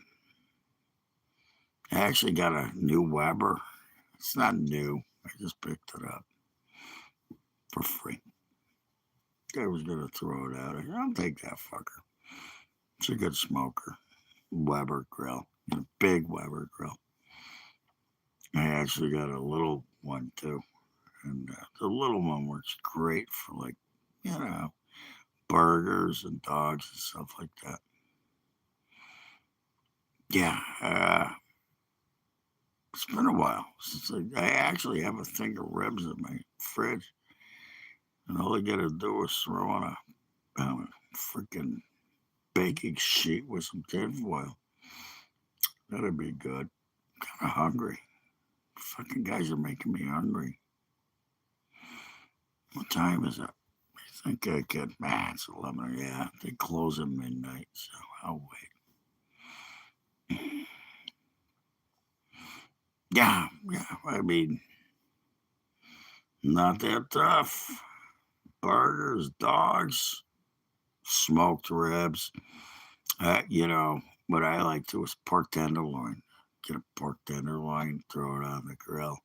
I actually got a new Weber. It's not new. I just picked it up for free. I was going to throw it out. I'll take that fucker. It's a good smoker. Weber grill. A big Weber grill. I actually got a little one too. And the little one works great for, like, burgers and dogs and stuff like that. Yeah. It's been a while since I actually have a thing of ribs in my fridge. And all I got to do is throw on a freaking baking sheet with some tinfoil. That'd be good. Kind of hungry. Fucking guys are making me hungry. What time is it? I think I get, it's 11. Yeah, they close at midnight, so I'll wait. Yeah, I mean, not that tough. Burgers, dogs, smoked ribs. What I like to is pork tenderloin. Get a pork tenderloin, throw it on the grill.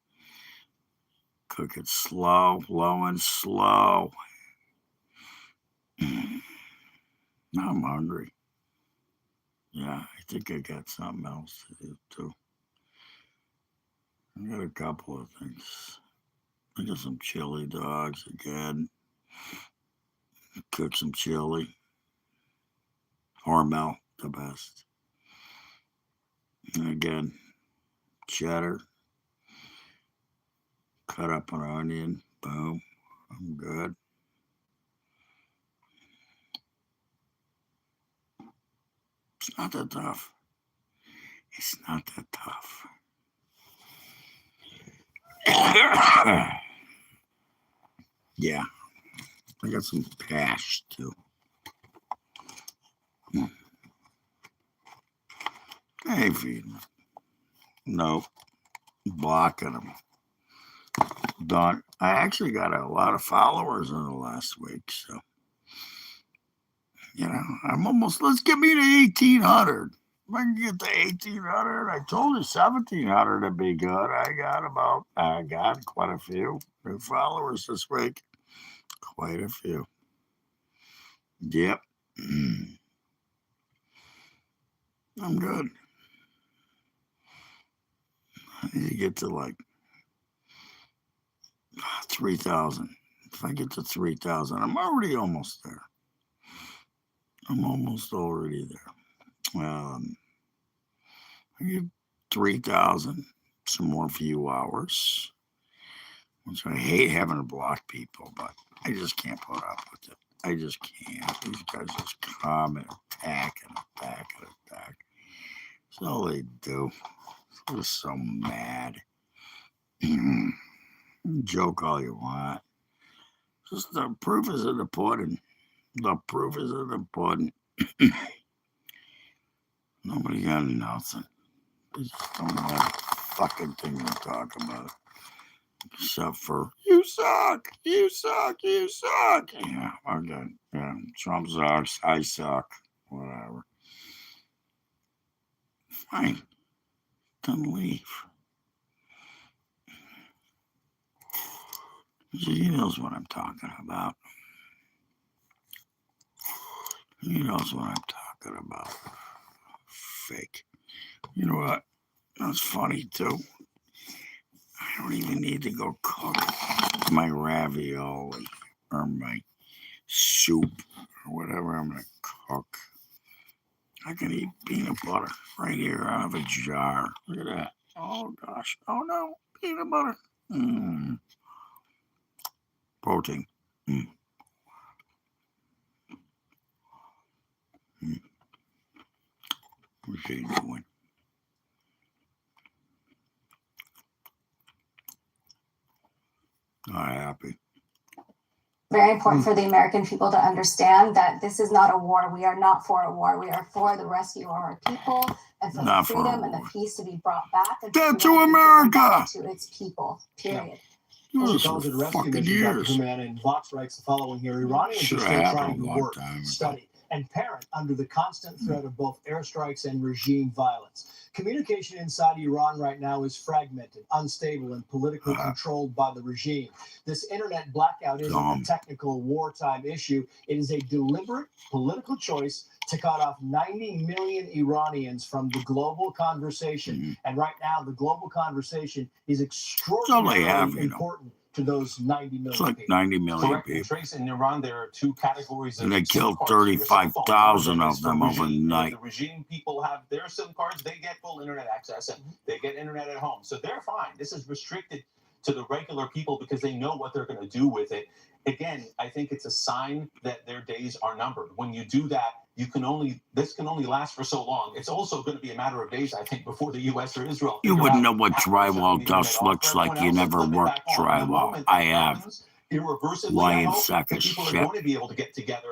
Cook it slow, low and slow. Now I'm hungry. Yeah, I think I got something else to do too. I got a couple of things. I got some chili dogs again. Cook some chili. Hormel, the best. And again, cheddar. Cut up an onion. Boom. I'm good. It's not that tough. It's not that tough. Yeah. I got some hash too. I ain't feeding them. Nope. Blocking them. Done. I actually got a lot of followers in the last week, so I'm almost, let's get me to 1,800. If I can get to 1,800, I told you 1,700 would be good. I got quite a few new followers this week. Quite a few. Yep. I'm good. I need to get to like 3,000. If I get to 3,000, I'm already almost there. I'm almost already there. I get 3,000, some more few hours, which I hate having to block people, but I just can't put up with it. I just can't. These guys just come and attack and attack and attack. That's all they do. I'm just so mad. Joke all you want. Just the proof is in the pudding. The proof is in the pudding. Nobody got nothing. They just don't have a fucking thing to talk about. Except for, you suck, you suck, you suck. Yeah, okay. Yeah, Trump sucks, I suck. Whatever. Fine. Then leave. He knows what I'm talking about. He knows what I'm talking about. Fake. You know what? That's funny too. I don't even need to go cook my ravioli or my soup or whatever I'm going to cook. I can eat peanut butter right here out of a jar. Look at that. Oh, gosh. Oh, no. Peanut butter. Protein. What's he doing? Not happy.
Very important for the American people to understand that this is not a war. We are not for a war. We are for the rescue of our people and for the freedom and the peace to be brought back.
Dead to America!
To its people, period.
Those calls it a rescue mission, Dr. Command, and Vox writes the following here. Iranians are still trying to work, study, and parent under the constant threat of both airstrikes and regime violence. Communication inside Iran right now is fragmented, unstable, and politically controlled by the regime. This internet blackout isn't a technical wartime issue. It is a deliberate political choice to cut off 90 million Iranians from the global conversation. And right now, the global conversation is extraordinarily important to those 90 million
It's like
people.
90 million people.
Trace, in Iran, there are two categories of
And they
SIM
killed
cards.
35,000 of them
Regime.
overnight.
The regime people have their SIM cards. They get full internet access and they get internet at home. So they're fine. This is restricted to the regular people because they know what they're going to do with it. Again, I think it's a sign that their days are numbered. When you do that, this can only last for so long. It's also going to be a matter of days, I think, before the U.S. or Israel.
You wouldn't know what drywall dust looks like. You never worked drywall. I have. Lying sack of
people
shit.
are going to be able to get together,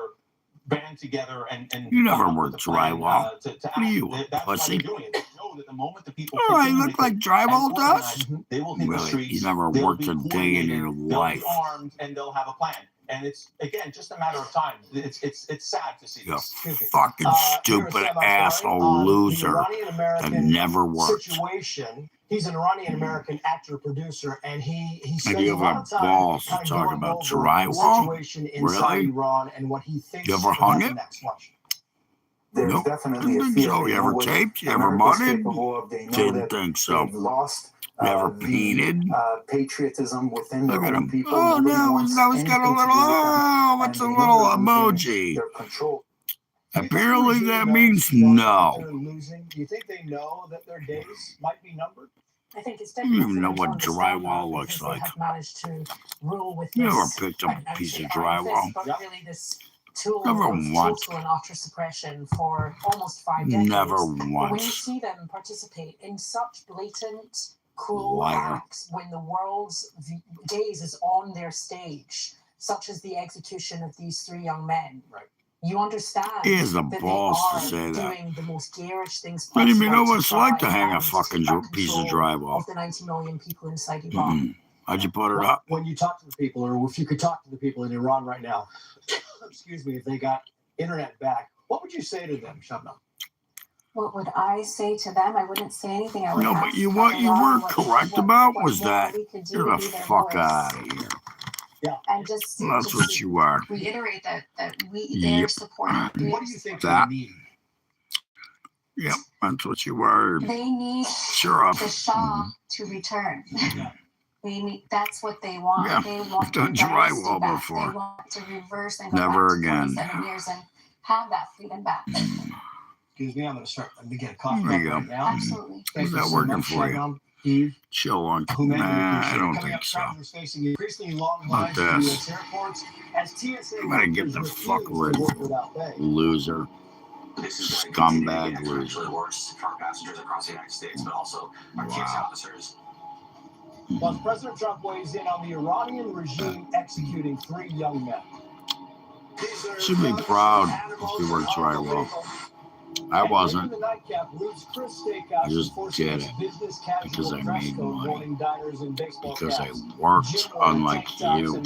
band together, and
You never worked drywall. What are you, a pussy? Oh, I look like drywall dust?
They will hit the
Really?
streets.
You never
They'll
worked
be
a day in your
coordinated, they'll
life.
be armed, and they'll have a plan. And it's, again, just a matter of time. It's sad to see
You
this.
fucking stupid asshole loser that never worked.
Situation. He's an Iranian-American actor-producer, and he
And
spends
you
a lot
have
of time
balls to
kind of
talk
going
about
over the
drywall?
situation inside
Really?
Iran and what he thinks
You ever
will
hung
happen
it?
next. Watch.
There's
Nope.
definitely
Didn't
a
think
fear.
so.
They
You
know
ever
what
taped? You ever
America's
mudded?
capable of. They know
Didn't
that
think so.
they've lost
You ever painted?
patriotism within
Look
their
at
own
him.
people.
Oh,
Nobody
no,
wants
now he's got a
anything to
little,
do with them,
oh, what's a
and they
little
know they're losing
emoji?
their control.
Apparently that means no.
They're losing. Do you think they know that their days might be numbered?
I think it's
You don't
difficult
even know
for them to
what
understand
drywall
that
looks
because
like.
They have managed to rule with
You ever
this,
picked up a piece of drywall?
but really this tool
Never
of
once.
total and utter suppression for almost 5 decades.
Never
But when you
once.
see them participate in such blatant, cruel
Liar.
acts, when the world's gaze is on their stage, such as the execution of these 3 young men, you understand
He has the
that
balls
they
to
are
say that.
doing the most garish things
I didn't even know
possible
what it's like to
try
hang a
and
fucking
keep back
piece of
control
drywall.
of the 90 million people inside Iran.
Mm-mm. How'd you put it up?
When you talk to the people, or if you could talk to the people in Iran right now, excuse me, if they got internet back, what would you say to them, Shabnam?
What would I say to them? I wouldn't say anything. I would
No, but
ask
what you were correct about was
more
that
we could do
you're
to
the
be their
fuck
voice.
out of here.
And just
That's what you are.
reiterate that they're supporting.
What do you think
That.
they need?
Yep, that's what you are.
They need
Sure up.
the Shah to return. That's what they want.
Yeah,
They want
I've done
their dynasty
drywall
back.
before.
They want to reverse and go
Never
back to
again.
27 years and have that freedom back.
Excuse me, I'm going to start. I'm going to get a coffee
There you
cup
go.
right now.
Absolutely.
Is that working for you?
Eve,
Chill on.
whomever you
Nah, I
appreciate.
don't
Coming
think
up,
so.
travelers facing increasingly long
Not
lines at
this.
U.S. airports as TSA
I'm gonna get the
workers
fuck
refuse
rid
to work
of you.
without pay.
Loser. Scumbag loser.
For passengers across the United States, but also our kids officers.
Plus, President Trump weighs in on the Iranian regime executing 3 young men.
Should be proud if he works right well. I wasn't. I just did it because I made money. Because I worked, unlike you.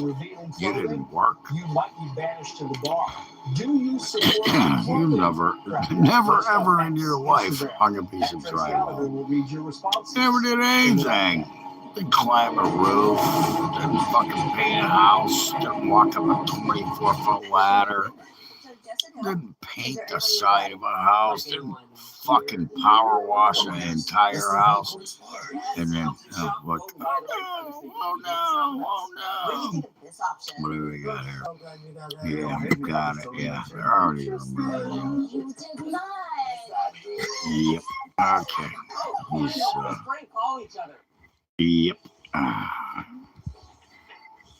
You didn't work.
You might be banished to the bar. Do you support
You never ever in your life hung a piece of drywall. Never did anything. Didn't climb a roof. Didn't fucking paint a house. Didn't walk up a 24-foot ladder. Didn't paint the side of a house. Didn't fucking power wash an entire house. And then, look. Oh no. What do we got here? Yeah, we got it. Yeah, they're already removed. Yep. Okay. He's, yep.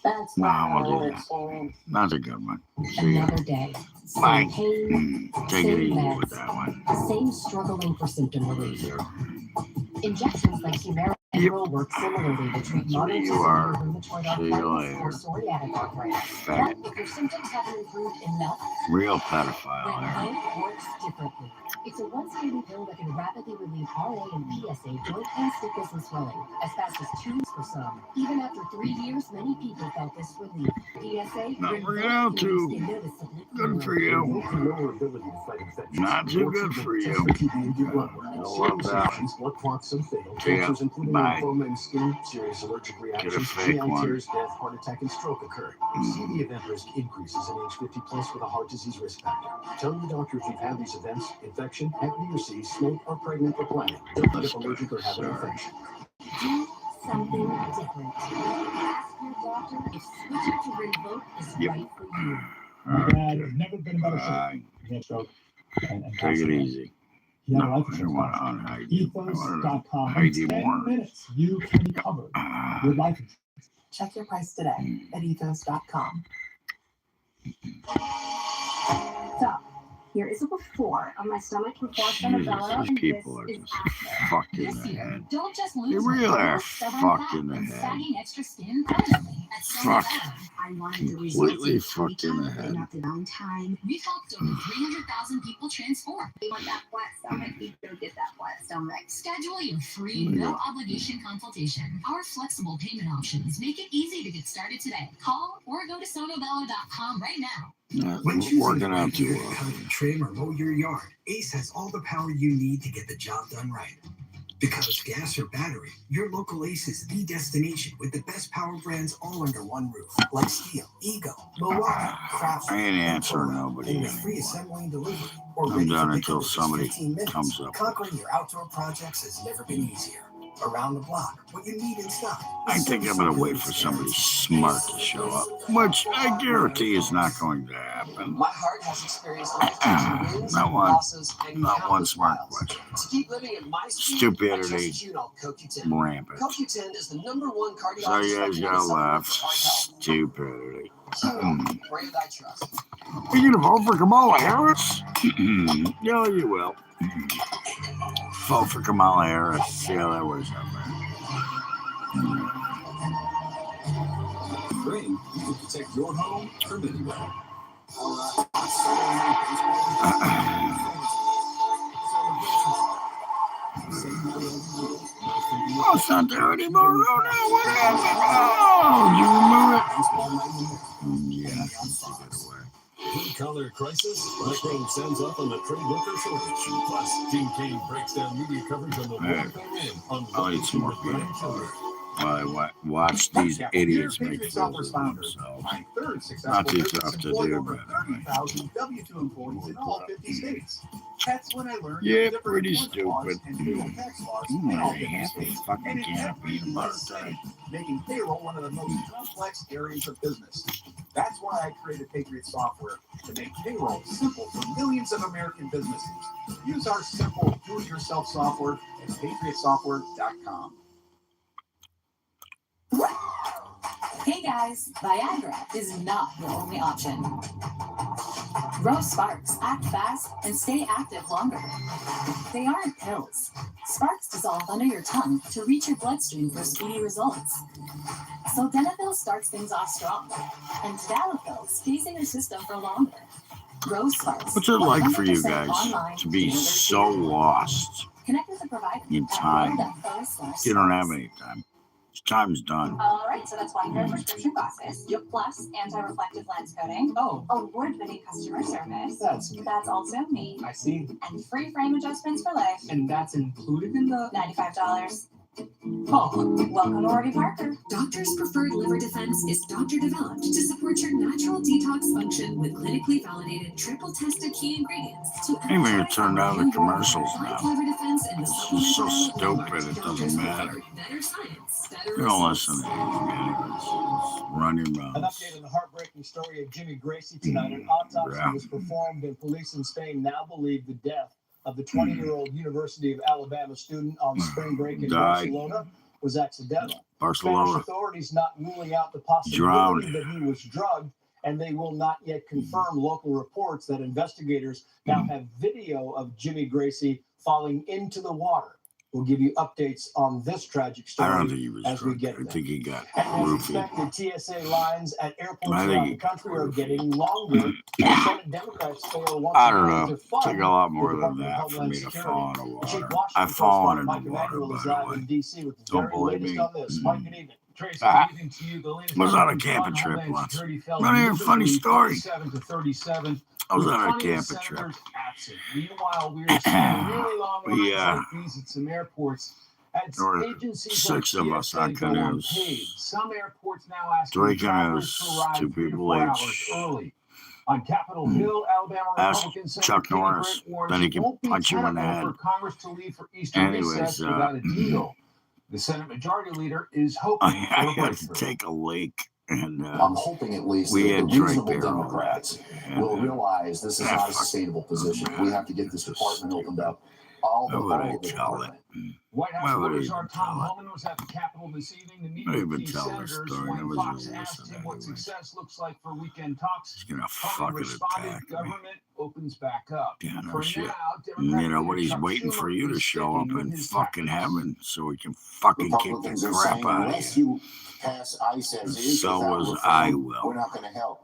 That's
No, I won't do that. That's a good one. See ya.
another day.
Bye.
Same pain,
Take it
same
easy
meds,
with that one.
same struggling for symptom relief. Injections like Humira and will work similarly to treat moderate to
You
severe
are.
rheumatoid
See you
arthritis or
later.
psoriatic arthritis.
Faggot.
But if your symptoms haven't improved enough,
Real
then
pedophile there.
Hope works differently. It's a once-daily pill that can rapidly relieve RA and PSA joint pain, stiffness, and swelling, as fast as 2 weeks for some. Even after 3 years, many people felt this relief. PSA
Not working out too good for you. Not too good for you. I love that.
Blood clots and fatal
See ya.
cancers, including
Bye.
lymphoma and skin, serious allergic reactions,
fake
GI
one.
tears, death, heart attack, and stroke occur. See the event risk increases in age 50 plus with a heart disease risk factor. Tell your doctor if you've had these events, infection, Hep B or C, smoke, or pregnant or planning. Don't get allergic or have an infection.
Do something different. Ask your doctor if switching to Rinvoq is right for you.
Okay.
Never been better
Bye.
stroke.
Take it easy. No, I don't want to unhide you. I want to hide you more.
minutes, you can be covered with life insurance.
Check your price today at ethos.com. So, here is a before of my stomach before Cerebella,
These
and
people are
this is
just
after.
fucked in
This
the
year,
head.
don't just
They
lose
really
weight,
are
lose stubborn
fucked
fat
in the
and
head.
sagging extra skin permanently. At
Fuck.
Cerebella, I wanted the
Completely
results
fucked in the
anytime,
head.
not the downtime. We've helped over 300,000 people transform. You want that flat stomach? You go get that flat stomach. Schedule your free, no obligation consultation. Our flexible payment options make it easy to get started today. Call or go to sonobello.com right now.
When working out too well.
Trim or mow your yard, Ace has all the power you need to get the job done right. Because gas or battery, your local Ace is the destination with the best power brands all under one roof, like Steel, Ego, Milwaukee, Craftsman,
I ain't answering
and
nobody
with free
anymore.
assembly and delivery. Or
I'm
ready
done
for
until
pickup in just
somebody
15 minutes.
comes up.
Conquering your outdoor projects has never been easier. Around the block, what you need in stock.
I think I'm going to wait for somebody smart to show up, which I guarantee is not going to happen.
My heart has experienced life-changing wins,
Not one.
losses, and
Not one
countless
smart
miles.
question.
To keep living at my speed,
Stupidity.
I trust Juno CoQ10.
Rampant.
CoQ10 is the #1 cardiologist
So you guys
recommended
got
supplement
left.
for heart health.
Stupidity.
Juno, brand I trust.
Are you going to vote for Kamala Harris? Yeah, you will. Vote for Kamala Harris. See how that works out, man.
Spring, you can protect your home from anywhere.
Oh, it's not there anymore. Oh, no. What happened? Oh, did you remove it? Yeah, I can take it away.
blue-collar crisis, Macron sends off on the trade worker shortage. Plus, Gene Kane breaks down media coverage on the war on
I'll eat some more peanut butter while I watch these idiots make fools of themselves. Not too tough to do, but
W2 employees in all 50 states. That's when I learned
yeah, pretty stupid. Maybe half a fucking can of peanut butter today.
Making payroll one of the most complex areas of business. That's why I created Patriot Software to make payroll simple for millions of American businesses. Use our simple do-it-yourself software at patriotsoftware.com.
Hey guys, Viagra is not your only option. Rose Sparks act fast and stay active longer. They aren't pills. Sparks dissolve under your tongue to reach your bloodstream for speedy results. Sildenafil starts things off strong, and Tadalafil stays in your system for longer. Rose Sparks.
What's it like for you guys to be so lost
Connect with a provider
in time? You don't have any time. Time's done.
All right, so that's 1 pair of prescription glasses, plus anti-reflective lens coating.
Oh,
award-winning customer service.
That's
also me.
I see.
And free frame adjustments for life.
And that's included in the
$95.
Oh,
welcome to Warby Parker.
Doctors' preferred liver defense is doctor-developed to support your natural detox function with clinically validated, triple-tested key ingredients.
Hey, we're gonna turn down the commercials now.
Liver defense and the
This is so stupid, it doesn't matter.
better science, better
You don't listen to these guys. Run your
An
mouth.
update on the heartbreaking story of Jimmy Gracie tonight. An autopsy was performed, and police in Spain now believe the death of the 20-year-old University of Alabama student on spring break in Barcelona was accidental. Spanish authorities not ruling out the possibility that he was drugged, and they will not yet confirm local reports that investigators now have video of Jimmy Gracie falling into the water. We'll give you updates on this tragic story
I don't think he was
as we
drunk.
get
I
there.
think he got
And as
roofied.
expected, TSA lines at airports
I think
around
he
the country are getting longer. And Senate Democrats fail once
I don't
again
know.
to
It
fund
took a lot
the
more than
Department of
that for
Homeland
me to
Security.
fall in the
Chief
water.
Washington
I've fallen in
correspondent
the
Mike
water,
Emanuel is
by the
live
way.
in D.C. with the
Don't
very
believe
latest
me.
on this. Mike, good evening.
Tracy,
Ah.
good evening to you. The latest
Was that a
on
camping trip
Homeland
once?
Security fell
Not even a funny
miserably
story.
37 to 37.
I was
with
on a
plenty of
camping trip.
senators absent. Meanwhile, we are seeing really long lines
Yeah.
like these at some airports. As
There were
agencies
6
like
of us
TSA
on
go
canoes.
unpaid. Some airports now asking
3
travelers
canoes,
to arrive
2
3 to
people
4 hours
each.
early. On Capitol Hill, Alabama
Ask
Republican Senator
Chuck
Katie
Norris.
Britt warns
Then he
it
can
won't be
punch you in the
tenable
head.
for Congress to leave for Easter
Anyways,
recess without a deal. The Senate Majority Leader is hoping for a
I had to
breakthrough.
take a leak. And
I'm hoping at least
we
that the
had Drake
reasonable
Bear
Democrats will realize this is not a sustainable position. We have to get this department opened up. All the department.
White
Why
House
would I
Reporter
even
Tom
tell it?
Homan was at the Capitol this evening to meet
I didn't
with
even
key
tell this
senators
story.
when
Nobody
Fox
was
asked
listening
him what
anyway.
success looks like for weekend talks.
He's gonna
Homan
fucking
responded,
attack me.
government opens back up.
Yeah, no
For
shit.
now,
You
Democratic
know what?
leader
He's
Chuck
waiting for
Schumer
you to
is
show up
sticking with
in
his
fucking
tactics.
heaven so he can fucking kick the
Republicans are
crap
saying
out of
unless
you.
you pass ICE as is,
So
without
was
reform,
I will.
we're not going to help.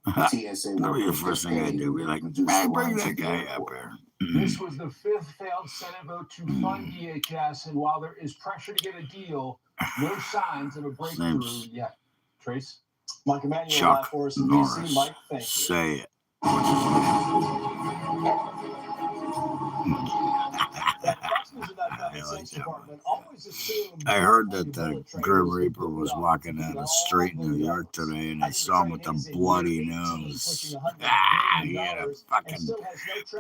The TSA
That'll be the
workers
first
get
thing I
paid
do. Be like,
reduce
man,
the
bring
lines
that
at the
guy
airport.
up here.
This was the 5th failed Senate vote to fund DHS, and while there is pressure to get a deal, no signs of a breakthrough
name's
yet. Trace?
Mike Emanuel live
Chuck
for us in
Norris.
D.C. Mike, thank you.
Say it. I heard that the Grim Reaper was walking down the street in New York today, and I saw him with a bloody nose. He had a fucking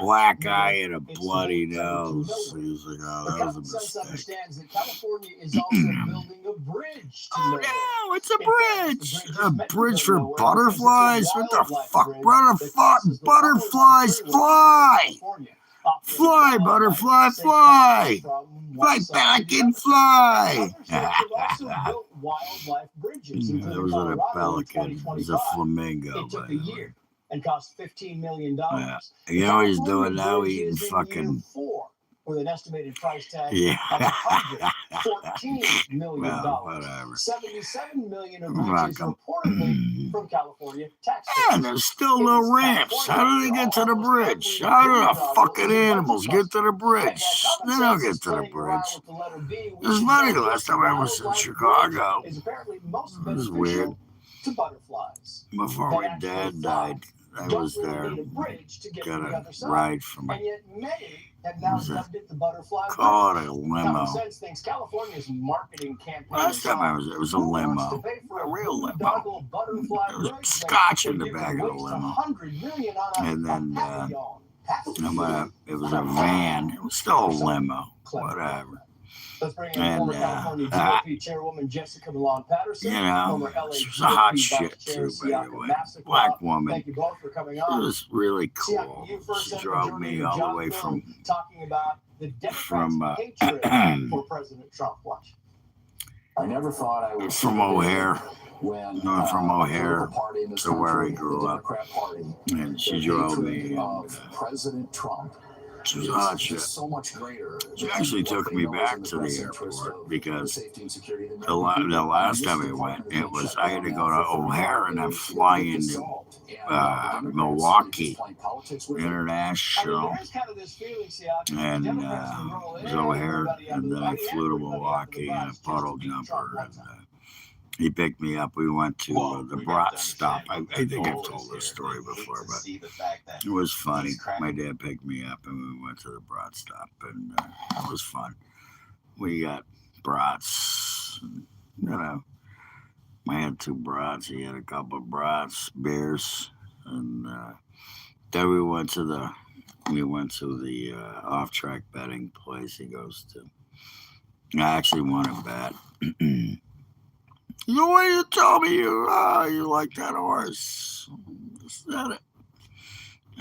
black eye and a bloody nose. He was like, oh, that was a mistake.
Understands that California is also building a bridge to nowhere.
No, it's a bridge. A bridge for butterflies? What the fuck? Butterflies fly! Fly, butterfly, fly! Fly back and fly!
Wildlife bridges.
That was not a pelican. It was a flamingo,
It took
by
a
the way.
year and cost $15 million.
Yeah. You know what he's doing now? Eating fucking...
With an estimated price tag
Yeah.
of $114 million.
Well, whatever.
$77 million of which is reportedly from California taxpayers.
And there's still no ramps. How do they get to the bridge? How do the fucking animals get to the bridge? They don't get to the bridge. It was funny the last time I was in Chicago. It was weird.
To butterflies.
Before my dad died, I
don't
was
really
there.
need a bridge to get to
Got
the
a
other side.
ride from
And yet many have now
was a-
dubbed it the Butterfly
call it
Bridge.
a
Common
limo.
Sense thinks California's marketing campaign
Last
is
time I
on.
was, it was a
Who wants to
limo,
pay for
a real limo.
boondoggle butterfly
There was
bridge
scotch in
when
the
you
back
can
of the
waste
limo.
$100 million on
And then
happy yawn?
it was a van. It was still a limo. Whatever.
Let's bring in
And
former California GOP Chairwoman Jessica Malone Patterson,
you know,
former LA
she was a hot
GOP
shit
Vice Chair
too, by the
Siaka
way.
Massaquoi.
Black woman.
Thank you both for coming
It
on.
was really
Siaka,
cool.
you first
She
sent
drove
Majority
me
Leader
all the
John
way
Thune
from
talking about the Democrats' hatred for President Trump. Watch.
I never thought I would
from O'Hare.
when
From O'Hare
party in this
to where I
country,
grew
the
up.
Democrat Party,
And she
the
drove
hatred
me.
of President Trump.
She was hot shit.
So much greater.
She actually took me back to the airport because the last time we went, it was I had to go to O'Hare and then fly into Milwaukee International, and it was O'Hare, and then I flew to Milwaukee in a puddle jumper, and he picked me up. We went to the Brat stop. I think I've told this story before, but it was funny. My dad picked me up, and we went to the Brat stop, and it was fun. We got brats, and, you know. I had 2 brats. He had a couple of brats, beers, and then we went to the off-track betting place he goes to. I actually won a bet. The way you told me you like that horse. Is that it?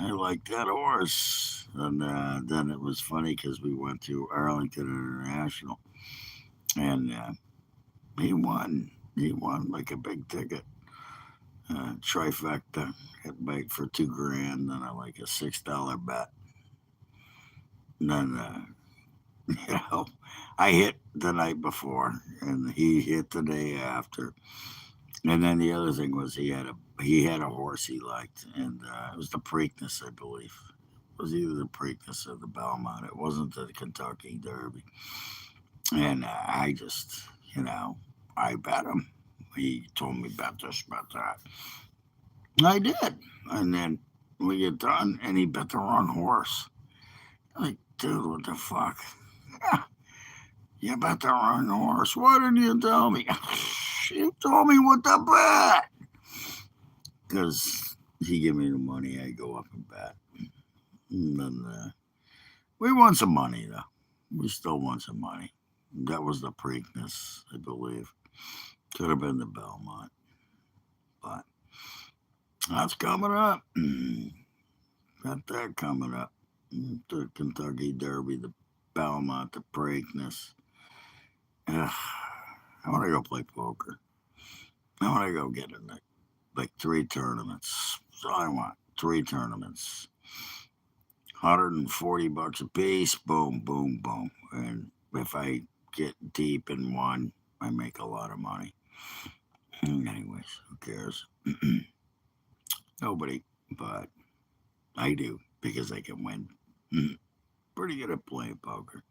I like that horse. And then it was funny because we went to Arlington International, and he won. He won like a big ticket. Trifecta. Hit big for $2,000, and then like a $6 bet. And then, you know, I hit the night before, and he hit the day after. And then the other thing was he had a horse he liked, and it was the Preakness, I believe. It was either the Preakness or the Belmont. It wasn't the Kentucky Derby. And I just, you know, I bet him. He told me bet this, bet that. I did. And then we get done, and he bet the wrong horse. Like, dude, what the fuck? You bet the wrong horse. Why didn't you tell me? You told me what to bet. Because he gave me the money, I go up and bet. And then we won some money, though. We still won some money. That was the Preakness, I believe. Could have been the Belmont. But that's coming up. Got that coming up. The Kentucky Derby, the Belmont, the Preakness. I want to go play poker. I want to go get in like 3 tournaments. So I want 3 tournaments. $140 a piece. Boom, boom, boom. And if I get deep in one, I make a lot of money. Anyways, who cares? Nobody, but I do because I can win. Pretty good at playing poker.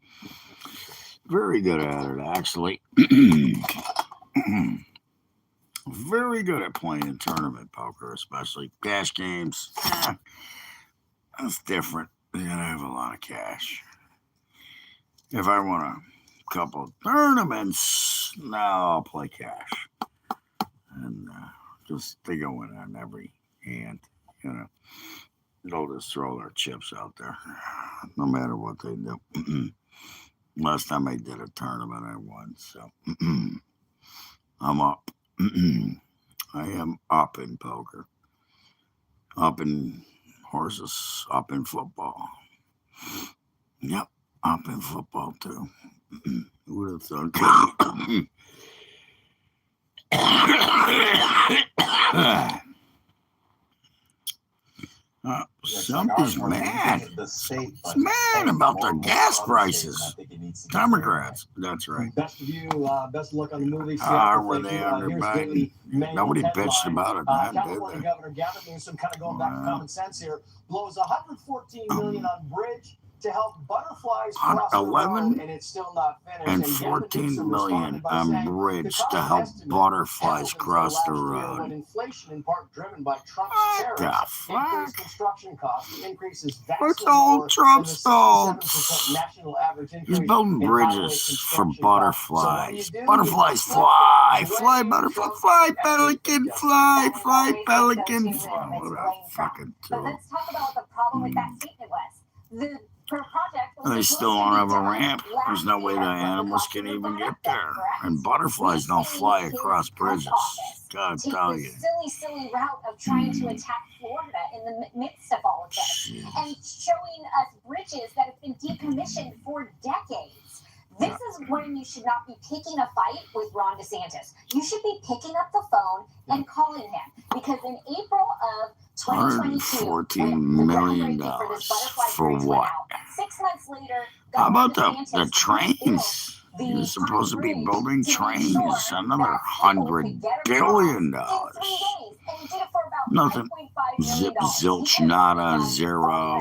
Very good at it, actually. Very good at playing tournament poker, especially cash games. That's different. You gotta have a lot of cash. If I want a couple of tournaments, now I'll play cash. And just they go in on every hand, you know. They'll just throw their chips out there, no matter what they do. Last time I did a tournament, I won, so I'm up. I am up in poker, up in horses, up in football. Yep, up in football too. Who would have thought? Something's mad. It's mad about the gas prices. Democrats, that's right.
Best of you, best of luck on the movie.
Were they under Biden? Nobody bitched about it then,
California
did they?
Governor Gavin Newsom, kind of going back to common sense here, blows $114 million on bridge to help butterflies cross the road, and it's still not finished.
and
Gavin
14
Newsom
million
responded by
on
saying,
bridge
"The
to help
estimate
butterflies
held
cross the
until last year
road.
when inflation, in part driven by Trump's
What the
tariffs, increased
fuck?
construction costs. The increase is
What's
vastly
all
more
Trump
than the
stalled?
67% national average increase
He's building
in highway
bridges for
construction costs.
butterflies.
So what do?
Butterflies
You
fly,
blame
fly, butterfly,
Trump
fly,
for
pelican,
everything,
fly,
And
fly,
always
pelican,
think so too,
fly.
and
What a
blame Trump.
fucking
But
tool.
let's talk about the problem with that statement was. The project was
They
supposed
still
to
don't
be
have a
done
ramp. There's no way the
last year, but
animals
costs
can
have
even
gone
get
up then,
there.
correct?
And butterflies
We've
don't
seen
fly
his
across
press
bridges.
office
God
take
tell
the
you.
silly route of trying to attack Florida in the midst of all of this and showing us bridges that have been decommissioned for decades. This is when you should not be picking a fight with Ron DeSantis. You should be picking up the phone and calling him, because in April of 2022,
$114 million for what?
6 months later,
How about
DeSantis
the trains? You're supposed to be building trains. Another $100 billion. Nothing. Zip, zilch, nada, zero.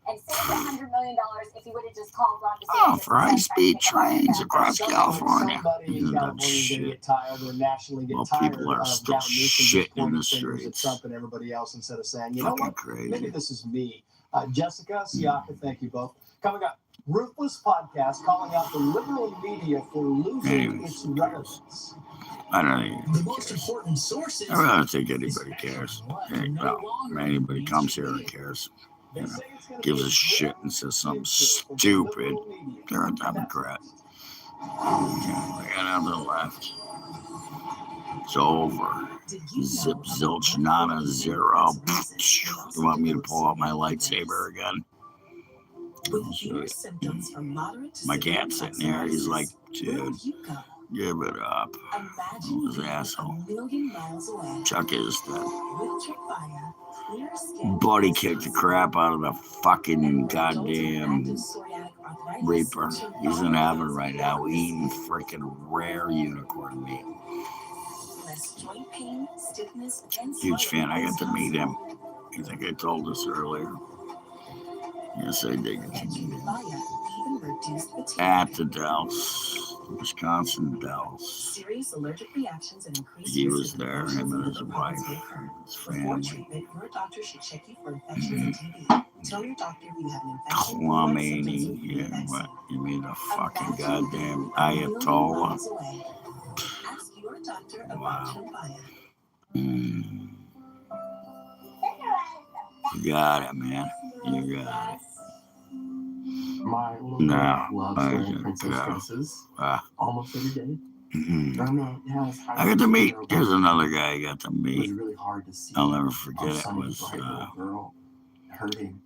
And saved $100 million if he would have just called Ron DeSantis.
Oh, for high-speed trains across California.
Somebody in California is going to get tired or nationally get tired
people are
of
still
Gavin Newsom just
shitting in
pointing
the
fingers at
streets.
Trump and everybody else instead of saying, you know
Fucking
what,
crazy.
maybe this is me. Jessica, Siaka, thank you both. Coming up, Ruthless Podcast calling out the liberal media for losing its relevance.
I don't even
The most important sources.
I really don't think anybody cares. No, anybody comes here and cares. You know, gives a shit and says something stupid. They're a Democrat. They got nothing left. It's over. Zip, zilch, nada, zero. You want me to pull out my lightsaber again? My cat's sitting there. He's like, dude, give it up. What was the asshole? Chuck is dead. Buddy kicked the crap out of the fucking goddamn Reaper. He's in heaven right now eating freaking rare unicorn meat. Huge fan. I got to meet him. I think I told us earlier. Yes, I did get to meet him. At the Dells, Wisconsin Dells.
Serious allergic reactions and increased
He
risk
was
of
there,
infections
him and
and
his
liver
wife,
problems may occur.
his
Before
family.
treatment, your doctor should check you for infections and TB. Tell your doctor if you have an infection, flu-like symptoms, and flu
Yeah,
vaccine.
what? You mean the fucking
Imagine
goddamn
being a million
Ayatollah?
miles away. Ask your doctor about
Wow.
Tremfya.
You got it, man. You got it.
My little
No,
loves
I
wearing
gotta
princess
go.
dresses almost every day.
I got to meet. Here's another guy I got to
It was
meet.
really hard to see.
I'll never
our
forget it.
sunny,
Was
bright little girl hurting.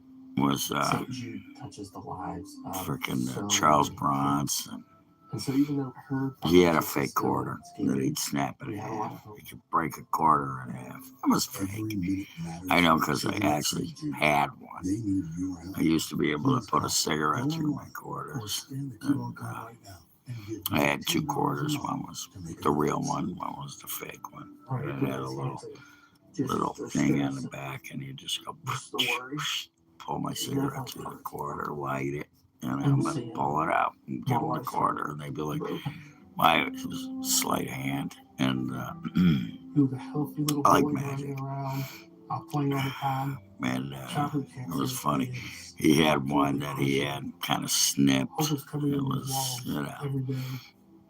St.
Jude touches the lives of
freaking
so
Charles
many
Bronson.
And so even though her
He had a
prognosis is
fake
still
quarter that
skinny,
he'd snap it in
we had a lot
half.
of hope.
He could break a quarter in half. That was fake. I know because I actually had one. I used to be able to put a cigarette through my quarters. And, I had two quarters. One was the real one. One was the fake one. And it had a little thing on the back, and you just go pull my cigarette through the quarter, light it, and then pull it out and give them the quarter, and they'd be like, "Why?" It was sleight of hand, and I like magic. Man, it was funny. He had one that he had kind of snipped. It was, you know,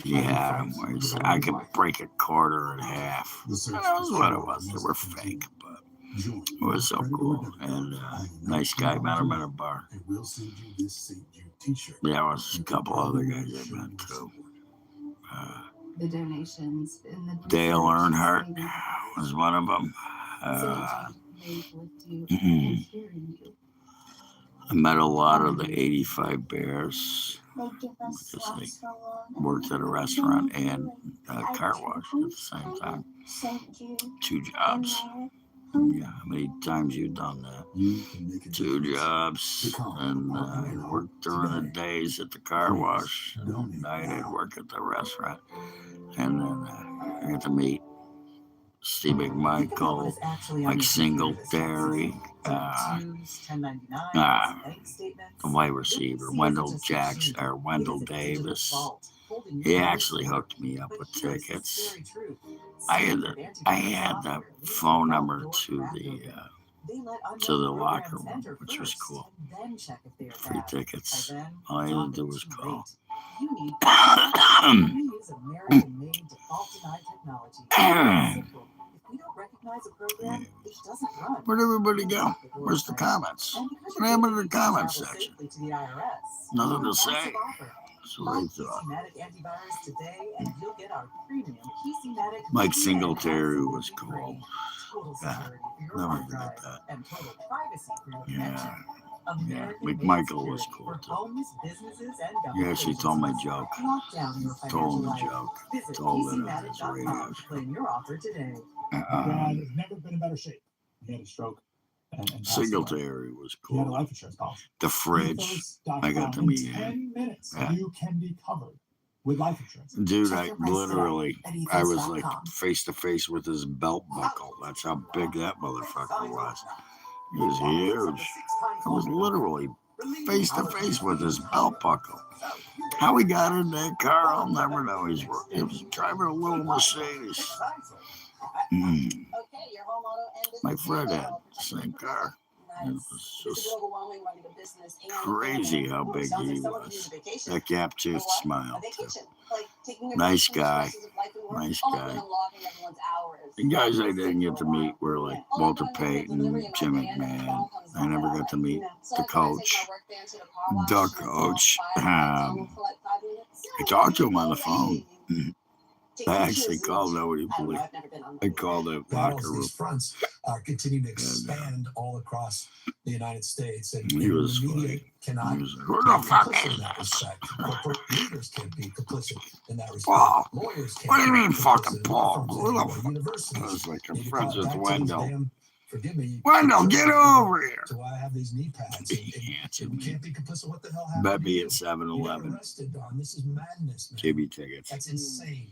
he had them where he said, I could break a quarter in half. And that was what it was. They were fake, but it was so cool. And nice guy, met him at a bar. There was a couple other guys I met too.
The donations in the
Dale Earnhardt was one of them. I met a lot of the 85 Bears because they worked at a restaurant and a car wash at the same time. 2 jobs. Yeah, how many times you done that? 2 jobs, and I worked during the days at the car wash. At night I'd work at the restaurant, and then I got to meet Steve McMichael, Mike Singletary, the wide receiver, Wendell Davis. He actually hooked me up with tickets. I had the phone number to the locker room, which was cool. Free tickets. All I had to do was call. Where'd everybody go? Where's the comments? What happened to the comments section? Nothing to say. That's what I thought. Mike Singletary was cool. Yeah, never forget that. Yeah. Yeah, McMichael was cool too. Yeah, she told my joke. Told him the joke. Told it on his radio show.
He's never been in better shape. He had a stroke. And
Singletary was
he had a
cool.
life insurance policy.
The fridge, I got to meet
in
him.
10 minutes,
Yeah.
you can be covered with life insurance.
Dude, I was like face to face with his belt buckle. That's how big that motherfucker was. He was huge. I was literally face to face with his belt buckle. How he got in that car, I'll never know. He was driving a little Mercedes. My friend had the same car. It was just crazy how big he was. That gap-toothed smile, too. Nice guy. Nice guy. The guys I didn't get to meet were like Walter Payton, Jim McMahon. I never got to meet the coach, the coach. I talked to him on the phone. I actually called, nobody believed. I called the locker room.
These fronts continue to expand all across the United States, and
He was
the media
funny.
cannot
He was
be
like, who the fuck
complicit
is
in that
this?
respect. Corporate leaders can't be complicit in that respect.
Paul.
Lawyers can't
What do you
be
mean,
complicit
fucking
in
Paul?
firms
Who the
anymore.
fuck?
Universities
I was like, I'm
need to
friends
cut
with
back to these
Wendell.
damn- Forgive me.
Wendell, get over here.
So I have these knee pads. And we can't be complicit. What the hell happened?
Bet me
to
at
you?
7-Eleven.
You got arrested, Don. This is madness, man.
JB tickets.
That's insane.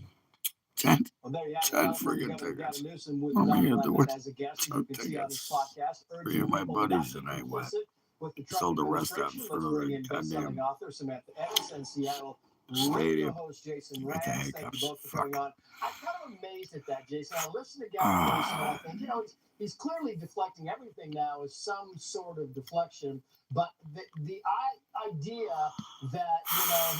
10
Well, there you have it.
10
California
friggin'
Governor
tickets.
Gavin Newsom with
What am I
Don
gonna do
Lemon
with
as a guest, who
10
you can see on his
tickets?
podcast, urging
Three of my
people
buddies
not to
and I
be
went.
complicit with the Trump
Sold the rest of them
administration.
for
Let's bring in
the
best-selling
goddamn
author Samantha Evans and Seattle
stadium.
radio host Jason
With
Rance.
the
Thank you
hiccups.
both for
Fuck.
coming on. I'm kind of amazed at that, Jason. I listen to Gavin Newsom and I think, he's clearly deflecting everything now as some sort of deflection. But the idea that,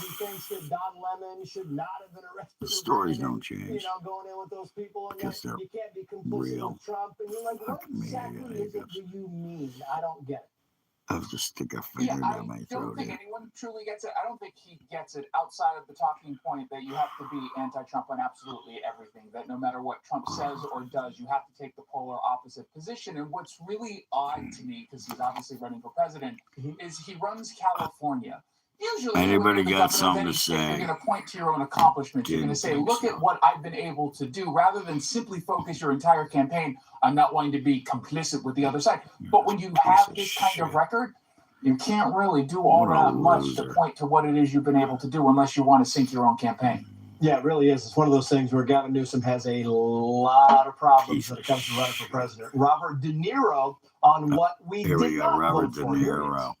he thinks that Don Lemon should not have been arrested.
The stories don't change.
Going in with those people and
Because they're
you can't be complicit
real.
with Trump. And you're like, what
Fuck me, I
exactly
got
is it
hiccups.
do you mean? I don't get it.
I have to stick a finger down my
I don't
throat
think
here.
anyone truly gets it. I don't think he gets it outside of the talking point that you have to be anti-Trump on absolutely everything, that no matter what Trump says or does, you have to take the polar opposite position. And what's really odd to me, because he's obviously running for president, is he runs California. Usually,
Anybody
when you're the
got
governor of
something
any
to
state,
say?
You're going to point to your own accomplishments. You're going to say,
Didn't
look
think
at what I've been able to do, rather than simply focus your entire campaign on not wanting to be complicit with the other side. But when you have this kind of record, you can't really do all
What a
that much to
loser.
point to what it is you've been able to do unless you want to sink your own campaign.
Yeah, it really is. It's one of those things where Gavin Newsom has a lot of problems when it comes to running for president. Robert De Niro on what we
Here we
did
go,
not
Robert
vote
De
for. Here he is.
Niro.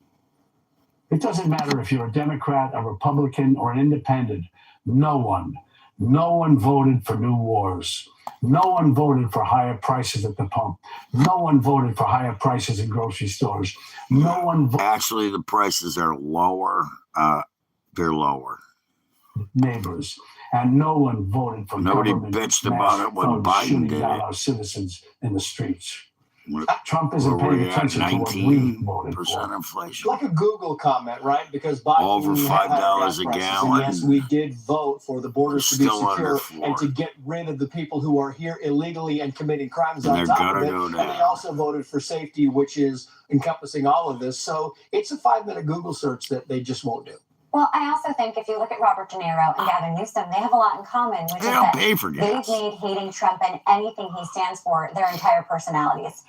It doesn't matter if you're a Democrat, a Republican, or an independent. No one voted for new wars. No one voted for higher prices at the pump. No one voted for higher prices in grocery stores. No one
Actually, the prices are lower. They're lower.
neighbors. And no one voted for
Nobody
government
bitched about it when
thugs
Biden
shooting
did
down
it.
our citizens in the streets.
Where
Trump isn't
were
paying
we at?
attention to what we voted
19%
for.
inflation.
Like a Google comment, right? Because Biden
Over
had
$5
higher gas
a
prices, and
gallon.
yes, we did vote for the borders to be
Still under
secure and
4.
to get rid of the people who are here illegally and committing crimes
And
on
they're
top
gonna
of it.
go
And
down.
they also voted for safety, which is encompassing all of this. So it's a 5-minute Google search that they just won't do.
Well, I also think if you look at Robert De Niro and Gavin Newsom, they have a lot in common, which
They
is
don't
that
pay for gas.
they've made hating Trump and anything he stands for their entire personalities.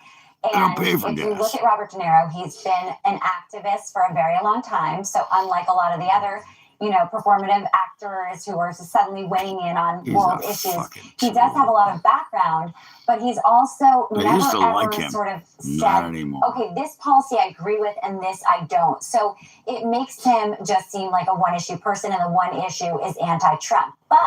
They don't
And
pay for
if you look
gas.
at Robert De Niro, he's been an activist for a very long time. So unlike a lot of the other
performative actors who are suddenly weighing in on world issues. He does have a lot of background, but he's also never ever sort of said, okay, this policy I agree with and this I don't. So it makes him just seem like a one-issue person, and the one issue is anti-Trump. But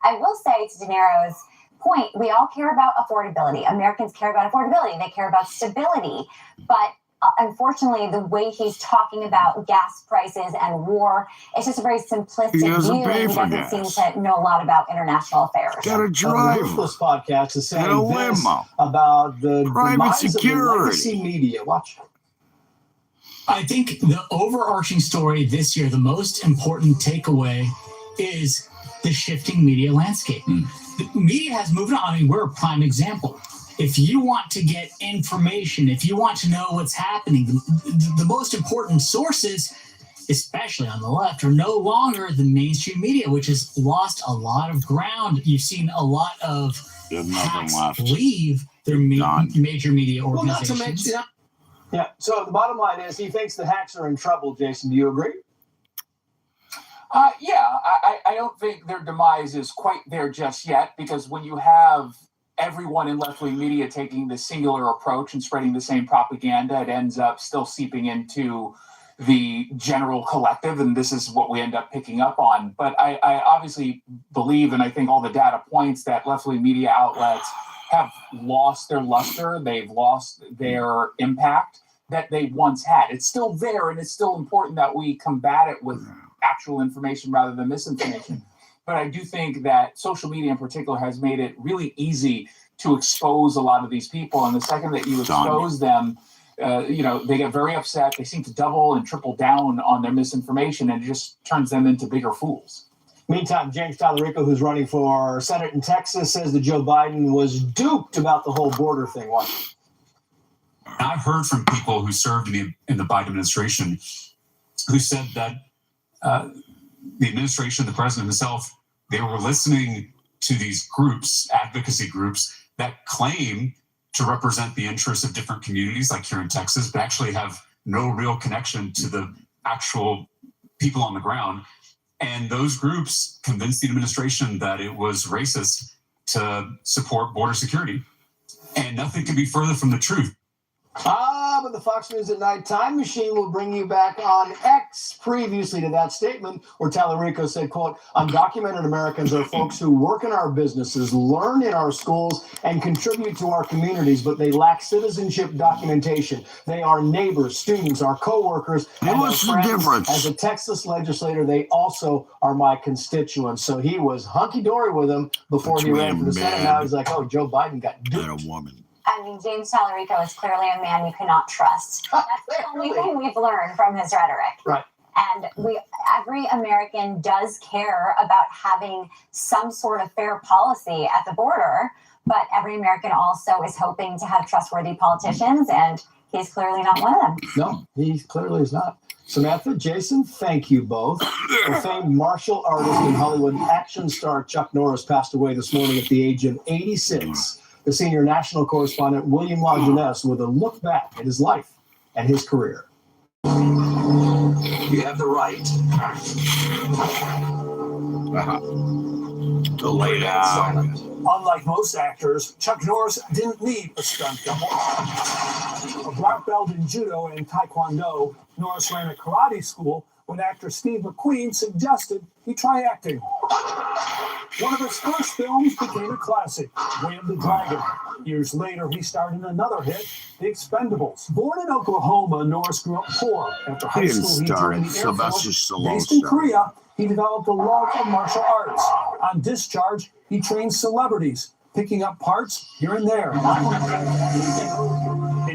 I will say, to De Niro's point, we all care about affordability. Americans care about affordability. They care about stability. But unfortunately, the way he's talking about gas prices and war, it's just a very simplistic view. And he doesn't seem to know a lot about international affairs.
Got a driver.
The Ruthless podcast is saying
Got a
this
limo.
about the
Private
demise
security.
of the legacy media. Watch.
I think the overarching story this year, the most important takeaway, is the shifting media landscape. The media has moved on. I mean, we're a prime example. If you want to get information, if you want to know what's happening, the most important sources, especially on the left, are no longer the mainstream media, which has lost a lot of ground. You've seen a lot of hacks leave their major media organizations.
Well, not to mention, yeah. So the bottom line is, he thinks the hacks are in trouble. Jason, do you agree?
Yeah, I don't think their demise is quite there just yet, because when you have everyone in left-wing media taking the singular approach and spreading the same propaganda, it ends up still seeping into the general collective, and this is what we end up picking up on. But I obviously believe, and I think all the data points, that left-wing media outlets have lost their luster, they've lost their impact that they once had. It's still there, and it's still important that we combat it with actual information rather than misinformation. But I do think that social media in particular has made it really easy to expose a lot of these people. And the second that you expose them, they get very upset. They seem to double and triple down on their misinformation, and it just turns them into bigger fools.
Meantime, James Tallarico, who's running for Senate in Texas, says that Joe Biden was duped about the whole border thing. Watch.
I've heard from people who served in the Biden administration who said that the administration, the president himself, they were listening to these groups, advocacy groups, that claim to represent the interests of different communities, like here in Texas, but actually have no real connection to the actual people on the ground. And those groups convinced the administration that it was racist to support border security. And nothing could be further from the truth.
But the Fox News at Night time machine will bring you back on X previously to that statement where Tallarico said, quote, undocumented Americans are folks who work in our businesses, learn in our schools, and contribute to our communities, but they lack citizenship documentation. They are neighbors, students, our co-workers, and
what's
our
the
friends.
difference?
As a Texas legislator, they also are my constituents. So he was hunky-dory with them before he ran for the Senate. Now he's like, oh, Joe Biden got duped.
A woman.
I mean, James Tallarico is clearly a man you cannot trust. That's the only thing we've learned from his rhetoric.
Right.
And every American does care about having some sort of fair policy at the border, but every American also is hoping to have trustworthy politicians, and he's clearly not one of them.
No, he clearly is not. Samantha, Jason, thank you both. The famed martial artist and Hollywood action star Chuck Norris passed away this morning at the age of 86. The senior national correspondent William LaJeunesse with a look back at his life and his career.
You have the right
to lay down.
Unlike most actors, Chuck Norris didn't need a stunt double. A black belt in judo and taekwondo, Norris ran a karate school when actor Steve McQueen suggested he try acting. One of his first films became a classic, Way of the Dragon. Years later, he starred in another hit, The Expendables. Born in Oklahoma, Norris grew up poor. After high school, he joined the Air Force. Based in Korea, he developed a love of martial arts. On discharge, he trained celebrities, picking up parts here and there. In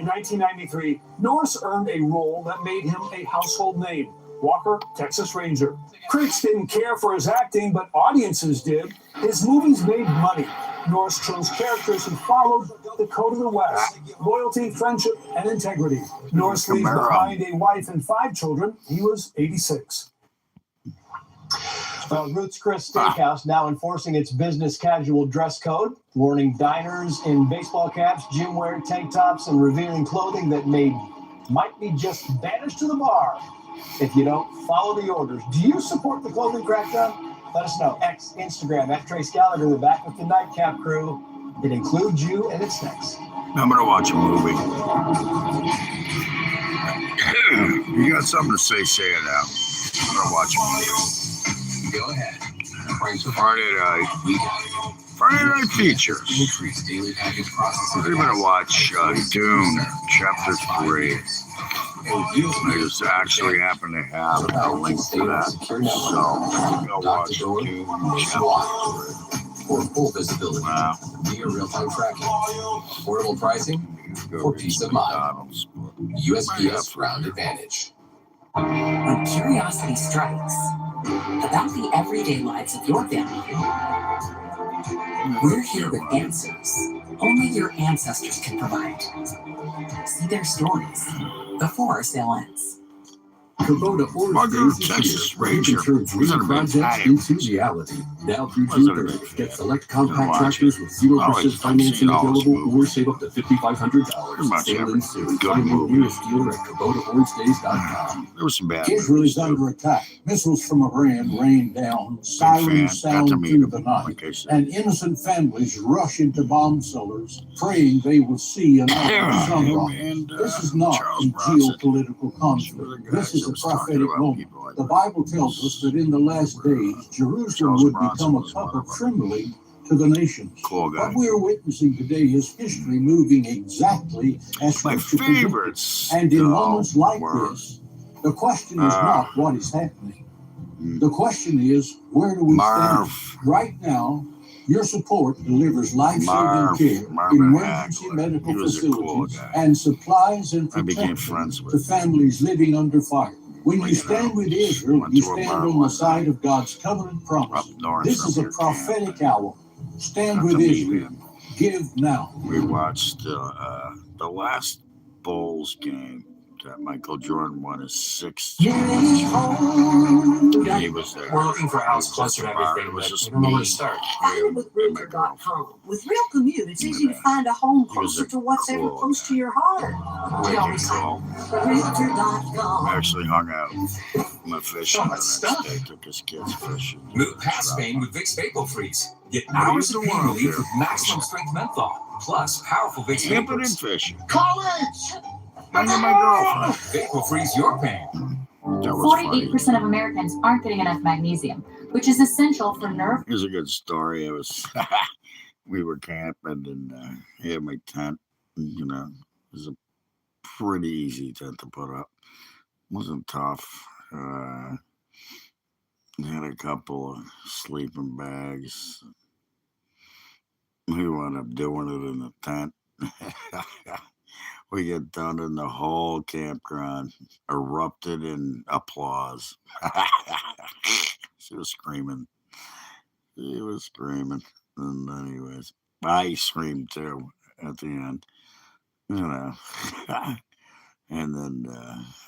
1993, Norris earned a role that made him a household name. Walker, Texas Ranger. Critics didn't care for his acting, but audiences did. His movies made money. Norris chose characters who followed the code of the West: loyalty, friendship, and integrity. Norris leaves behind a wife and 5 children. He was 86.
Ruth's Chris Steakhouse now enforcing its business casual dress code, warning diners in baseball caps, gym wear, tank tops, and revealing clothing that might be just banished to the bar. If you don't, follow the orders. Do you support the clothing crackdown? Let us know. X, Instagram, at Trace Gallagher. We're back with the Nightcap crew. It includes you, and it's next.
I'm going to watch a movie. You got something to say it out. I'm going to watch a movie.
Go ahead.
Friday night features. We're going to watch Dune, Chapter 3. I just actually happen to have a link to that. So, go watch Dune, Chapter 3.
For full visibility, near real-time tracking, affordable pricing, for peace of mind. USPS Ground Advantage.
When curiosity strikes about the everyday lives of your family, we're here with answers only your ancestors can provide. See their stories before our sale ends.
Kubota Orange Days
Texas Ranger.
turns real projects into reality. Now through June 30th, get select compact tractors with 0% financing available or save up to $5,500. Sailing soon. Find your nearest dealer at KubotaOrangeDays.com.
There was some bad
Israel is under attack. Missiles from Iran rain down. Sirens sound through the night. And innocent families rush into bomb cellars, praying they will see another sunrise. This is not a geopolitical conflict. This is a prophetic moment. The Bible tells us that in the last days, Jerusalem would become a cup of trembling to the nations. What we're witnessing today is history moving exactly as Scripture predicted. And in moments like this, the question is not what is happening. The question is, where do we stand? Right now, your support delivers life-saving care, emergency medical facilities, and supplies and protection to families living under fire. When you stand with Israel, you stand on the side of God's covenant promise. This is a prophetic hour. Stand with Israel. Give now.
We watched the last Bulls game that Michael Jordan won his 6th. He was there.
We're looking for a house closer to everything.
It was just
we don't know where
me.
to start.
Founded with Realtor.com. With Real Commute, it's easy to find a home closer to what's ever close to your heart. Realtor.com.
I actually hung out. Went fishing the next day. Took his kids fishing.
Move past Spain with Vicks Vapor Freeze. Get hours of pain relief with maximum strength menthol, plus powerful Vicks
Camping and
Vapors.
fishing.
College!
Under my girlfriend.
Vapor Freeze your pain.
48% of Americans aren't getting enough magnesium, which is essential for nerve.
Here's a good story. It was we were camping and I had my tent. You know, it was a pretty easy tent to put up. It wasn't tough. I had a couple of sleeping bags. We wound up doing it in the tent. We get done and the whole campground erupted in applause. She was screaming. And anyways, I screamed too at the end. You know. And then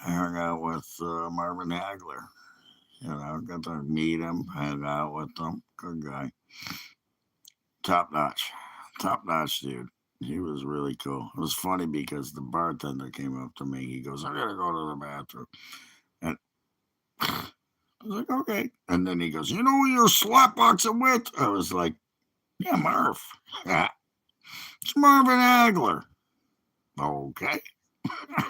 I hung out with Marvin Hagler. You know, got to meet him, hang out with him. Good guy. Top notch dude. He was really cool. It was funny because the bartender came up to me. He goes, I gotta go to the bathroom. And I was like, okay. And then he goes, you know who you're slapboxing with? I was like, yeah, Marv. It's Marvin Hagler. Okay. I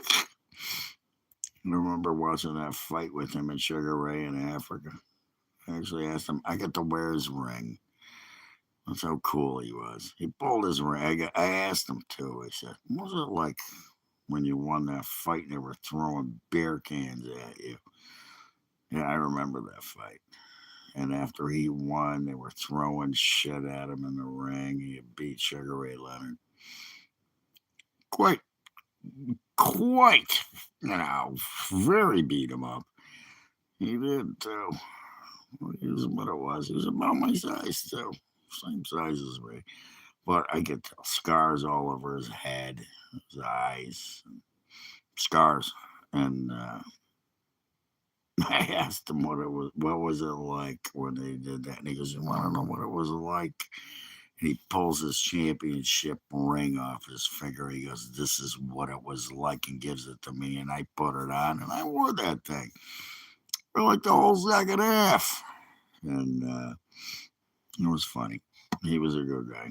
remember watching that fight with him and Sugar Ray in Africa. I actually asked him, I got to wear his ring. That's how cool he was. He pulled his ring. I asked him too. I said, what was it like when you won that fight and they were throwing beer cans at you? Yeah, I remember that fight. And after he won, they were throwing shit at him in the ring. He beat Sugar Ray Leonard. Quite, very beat him up. He did too. He was what it was. He was about my size too. Same size as me. But I could tell scars all over his head, his eyes, scars. And I asked him what was it like when they did that. And he goes, you want to know what it was like? And he pulls his championship ring off his finger. He goes, "This is what it was like," and gives it to me. And I put it on, and I wore that thing for like the whole second half. And it was funny. He was a good guy.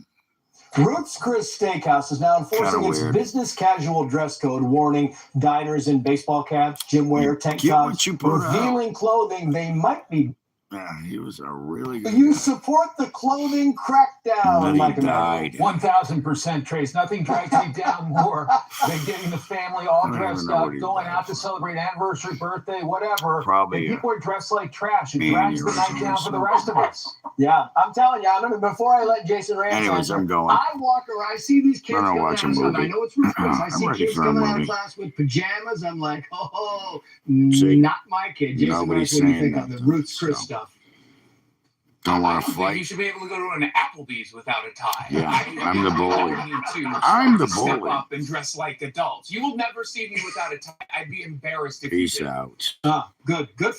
Ruth's Chris Steakhouse is now enforcing its business casual dress code, warning diners in baseball caps, gym wear, tank tops, revealing clothing they might be.
Yeah, he was a really good
You
guy.
support the clothing crackdown,
And then
like
he died.
1,000%, Trace. Nothing drags me down more than getting the family all dressed up, going out to celebrate anniversary, birthday, whatever.
Probably,
and people are dressed like trash. It
Andy
drags the
or
night down for the
something.
rest of us.
Yeah, I'm telling you. I remember before I let Jason Rance
Anyways,
answer,
I'm going.
I walk around, I see these kids
I'm
coming
gonna
out
watch a
of class. I
movie.
know it's Ruth's Chris. I
I'm
see
ready
kids
for a
coming out of
movie.
class with pajamas. I'm like, oh,
See,
not my kid. Jason
nobody's
Rance, what do you
saying
think on the
nothing,
Ruth's Chris
so.
stuff?
Don't want to
I don't think you
fight.
should be able to go to an Applebee's without a tie.
Yeah,
I think
I'm the
you
bully.
need to
I'm the
step
bully.
up and dress like adults. You will never see me without a tie. I'd be embarrassed if you
Peace
did.
out.
Good for you.